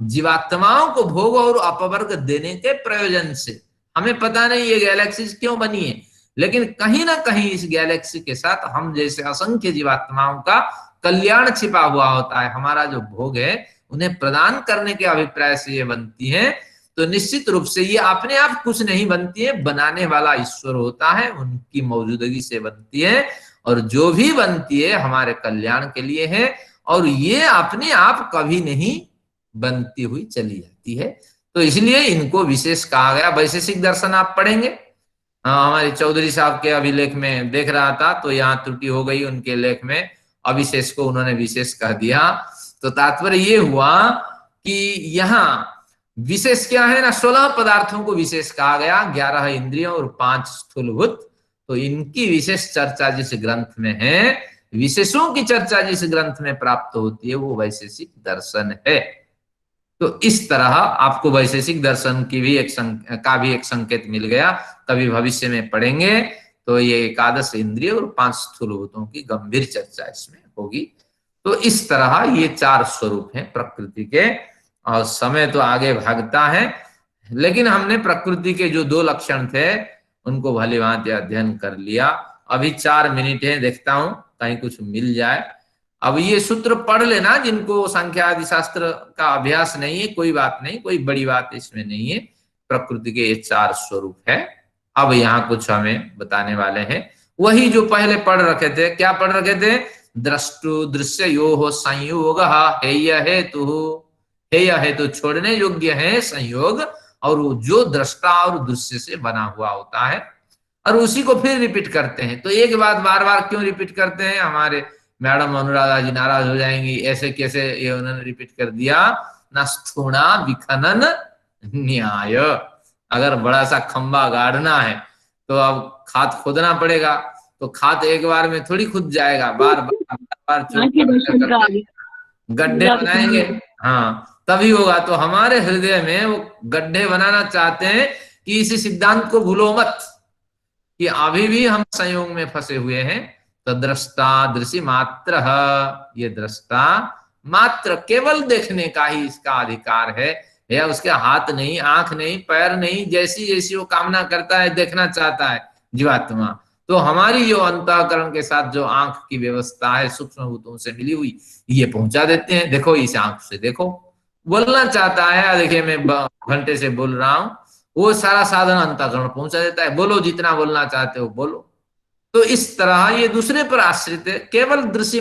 जीवात्माओं को भोग और अपवर्ग देने के प्रयोजन से। हमें पता नहीं ये गैलेक्सी क्यों बनी है, लेकिन कहीं ना कहीं इस गैलेक्सी के साथ हम जैसे असंख्य जीवात्माओं का कल्याण छिपा हुआ होता है। हमारा जो भोग है उन्हें प्रदान करने के अभिप्राय से ये बनती है। तो निश्चित रूप से ये अपने आप कुछ नहीं बनती है, बनाने वाला ईश्वर होता है, उनकी मौजूदगी से बनती है। और जो भी बनती है हमारे कल्याण के लिए है, और ये अपने आप कभी नहीं बनती हुई चली जाती है। तो इसलिए इनको विशेष कहा गया। वैशेषिक दर्शन आप पढ़ेंगे, हमारे चौधरी साहब के अभिलेख में देख रहा था तो यहाँ त्रुटि हो गई, उनके लेख में अविशेष को उन्होंने विशेष कह दिया। तो तात्पर्य ये हुआ कि यहाँ विशेष क्या है ना, 16 पदार्थों को विशेष कहा गया, 11 इंद्रियों और 5 स्थूलभूत। तो इनकी विशेष चर्चा जिस ग्रंथ में है, विशेषों की चर्चा जिस ग्रंथ में प्राप्त होती है, वो वैशेषिक दर्शन है। तो इस तरह आपको वैशेषिक दर्शन की भी एक संकेत मिल गया। कभी भविष्य में पढ़ेंगे तो ये 11 इंद्रिय और 5 स्थूलभूतों की गंभीर चर्चा इसमें होगी। तो इस तरह ये 4 स्वरूप हैं प्रकृति के। और समय तो आगे भागता है, लेकिन हमने प्रकृति के जो 2 लक्षण थे उनको भली भांति अध्ययन कर लिया। अभी 4 मिनट है, देखता हूं कहीं कुछ मिल जाए। अब ये सूत्र पढ़ लेना, जिनको संख्या आदि शास्त्र का अभ्यास नहीं है, कोई बात नहीं, कोई बड़ी बात इसमें नहीं है। प्रकृति के ये 4 स्वरूप है। अब यहाँ कुछ हमें बताने वाले हैं, वही जो पहले पढ़ रखे थे। क्या पढ़ रखे थे? द्रष्टु दृश्य यो हो संयोग हेय हेतु, हेय हेतु छोड़ने योग्य है संयोग, और जो दृष्टा और दृश्य से बना हुआ होता है, और उसी को फिर रिपीट करते हैं। तो एक बात बार बार क्यों रिपीट करते हैं? हमारे मैडम अनुराधा जी नाराज हो जाएंगी, ऐसे कैसे ये उन्होंने रिपीट कर दिया। न स्थूणा विखनन न्याय। अगर बड़ा सा खंबा गाड़ना है तो अब खाद खोदना पड़ेगा, तो खाद एक बार में थोड़ी खुद जाएगा, बार बार बार गड्ढे बनाएंगे, हाँ तभी होगा। तो हमारे हृदय में वो गड्ढे बनाना चाहते हैं कि इसी सिद्धांत को भूलो मत कि अभी भी हम संयोग में फंसे हुए हैं। तो दृष्टा दृश्य मात्र, ये दृष्टा मात्र केवल देखने का ही इसका अधिकार है, या उसके हाथ नहीं, आंख नहीं, पैर नहीं, जैसी जैसी वो कामना करता है, देखना चाहता है जीवात्मा। तो हमारी जो अंतःकरण के साथ जो आंख की व्यवस्था है, सूक्ष्म भूतों से मिली हुई, ये पहुंचा देते हैं, देखो इस आंख से देखो। बोलना चाहता है, देखिए मैं घंटे से बोल रहा हूं, वो सारा साधन अंतःकरण पहुंचा देता है, बोलो जितना बोलना चाहते हो बोलो। तो इस तरह ये दूसरे पर आश्रित है। केवल दृश्य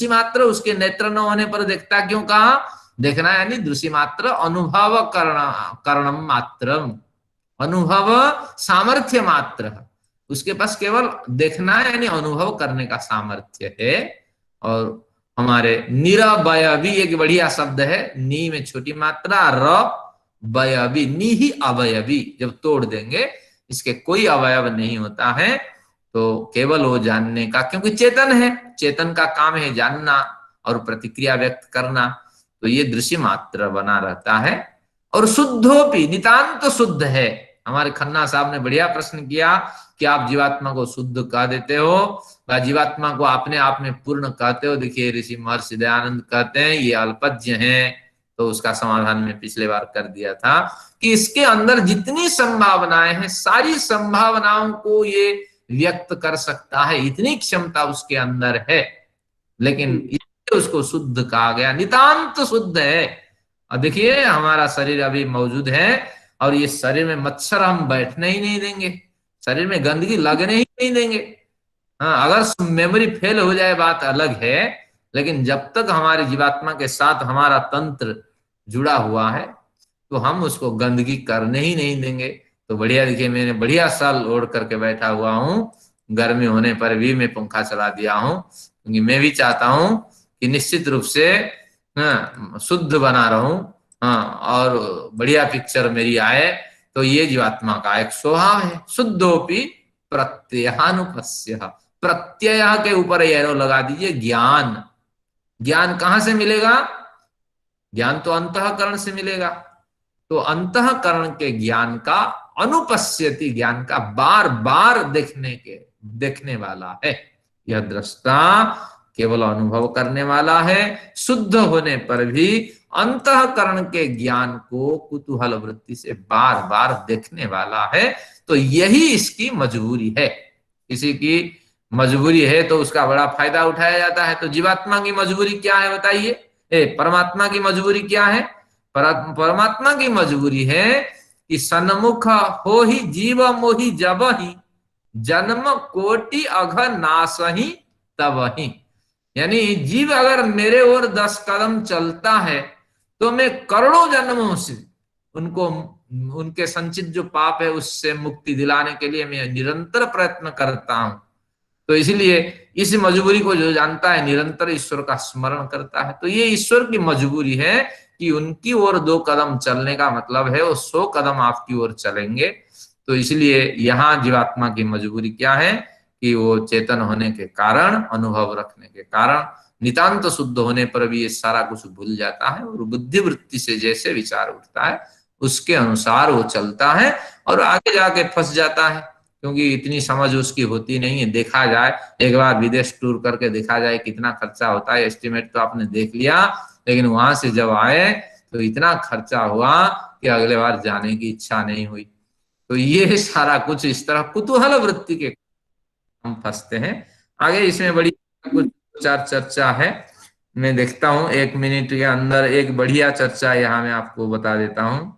मात्र उसके नेत्र न होने पर देखता क्यों कहा? देखना यानी दृश्य मात्र, अनुभव करणम मात्रम, अनुभव सामर्थ्य मात्र, उसके पास केवल देखना यानी अनुभव करने का सामर्थ्य है। और हमारे निरवयवी एक बढ़िया शब्द है, नी में छोटी मात्रा, र वयवी, नी ही अवयवी, जब तोड़ देंगे इसके कोई अवयव नहीं होता है। तो केवल वो जानने का, क्योंकि चेतन है, चेतन का काम है जानना और प्रतिक्रिया व्यक्त करना, तो ये दृश्य मात्र बना रहता है। और शुद्धोपि, नितांत शुद्ध है। हमारे खन्ना साहब ने बढ़िया प्रश्न किया कि आप जीवात्मा को शुद्ध कह देते हो, जीवात्मा को अपने आप में पूर्ण कहते हो। देखिए ऋषि महर्षि दयानंद कहते हैं ये अल्पज्ञ है। तो उसका समाधान में पिछले बार कर दिया था कि इसके अंदर जितनी संभावनाएं हैं, सारी संभावनाओं को ये व्यक्त कर सकता है, इतनी क्षमता उसके अंदर है, लेकिन उसको शुद्ध कहा गया, नितांत शुद्ध है। और देखिए हमारा शरीर अभी मौजूद है, और ये शरीर में मच्छर हम बैठने ही नहीं देंगे, शरीर में गंदगी लगने ही नहीं देंगे। हाँ, अगर मेमोरी फेल हो जाए बात अलग है, लेकिन जब तक हमारी जीवात्मा के साथ हमारा तंत्र जुड़ा हुआ है तो हम उसको गंदगी करने ही नहीं देंगे। तो बढ़िया, देखिए मैंने बढ़िया साल ओढ़ करके बैठा हुआ हूँ, गर्मी होने पर भी मैं पंखा चला दिया हूँ, क्योंकि मैं भी चाहता हूँ कि निश्चित रूप से शुद्ध बना रहूं, और बढ़िया पिक्चर मेरी आए। तो ये जीवात्मा का एक स्वभाव है। शुद्धोपि प्रत्ययानुपस्य, प्रत्यय के ऊपर एरो लगा दीजिए, ज्ञान। ज्ञान कहां से मिलेगा? ज्ञान तो अंतःकरण से मिलेगा। तो अंतःकरण के ज्ञान का, अनुपस्यति ज्ञान का, बार बार देखने वाला है। यह दृष्टा केवल अनुभव करने वाला है, शुद्ध होने पर भी अंतःकरण के ज्ञान को कुतूहल वृत्ति से बार बार देखने वाला है। तो यही इसकी मजबूरी है। किसी की मजबूरी है तो उसका बड़ा फायदा उठाया जाता है। तो जीवात्मा की मजबूरी क्या है बताइए? परमात्मा की मजबूरी क्या है? परमात्मा की मजबूरी है कि सन्मुख हो ही जीव मोहि जब ही, जन्म कोटि अघ नाश ही तब ही। यानी जीव अगर मेरे ओर 10 कदम चलता है तो मैं करोड़ों जन्मों से उनको, उनके संचित जो पाप है उससे मुक्ति दिलाने के लिए मैं निरंतर प्रयत्न करता हूं। तो इसलिए इस मजबूरी को जो जानता है निरंतर ईश्वर का स्मरण करता है, तो ये ईश्वर की मजबूरी है कि उनकी ओर 2 कदम चलने का मतलब है वो 100 कदम आपकी ओर चलेंगे। तो इसलिए यहाँ जीवात्मा की मजबूरी क्या है कि वो चेतन होने के कारण, अनुभव रखने के कारण नितांत शुद्ध होने पर भी ये सारा कुछ भूल जाता है और बुद्धि वृत्ति से जैसे विचार उठता है उसके अनुसार वो चलता है और आगे जाके फंस जाता है, क्योंकि इतनी समझ उसकी होती नहीं है। देखा जाए एक बार विदेश टूर करके देखा जाए कितना खर्चा होता है, एस्टिमेट तो आपने देख लिया, लेकिन वहां से जब आए तो इतना खर्चा हुआ कि अगले बार जाने की इच्छा नहीं हुई। तो ये सारा कुछ इस तरह कुतूहल वृत्ति के हम फंसते हैं। आगे इसमें बड़ी कुछ चार चर्चा है, मैं देखता हूं 1 मिनट के अंदर एक बढ़िया चर्चा यहाँ मैं आपको बता देता हूं,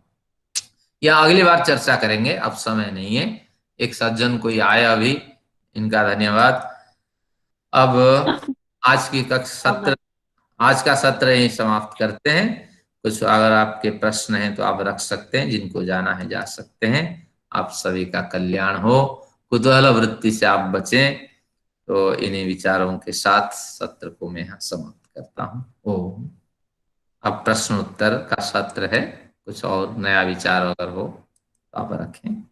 या अगली बार चर्चा करेंगे, अब समय नहीं है। एक सज्जन कोई आया अभी, इनका धन्यवाद। अब आज की कक्षा सत्र, आज का सत्र यही समाप्त करते हैं। कुछ अगर आपके प्रश्न हैं तो आप रख सकते हैं, जिनको जाना है जा सकते हैं। आप सभी का कल्याण हो, कुतूहल वृत्ति से आप बचें। तो इन्हीं विचारों के साथ सत्र को मैं यहाँ समाप्त करता हूँ। ओम। अब प्रश्न उत्तर का सत्र है, कुछ और नया विचार अगर हो तो आप रखें।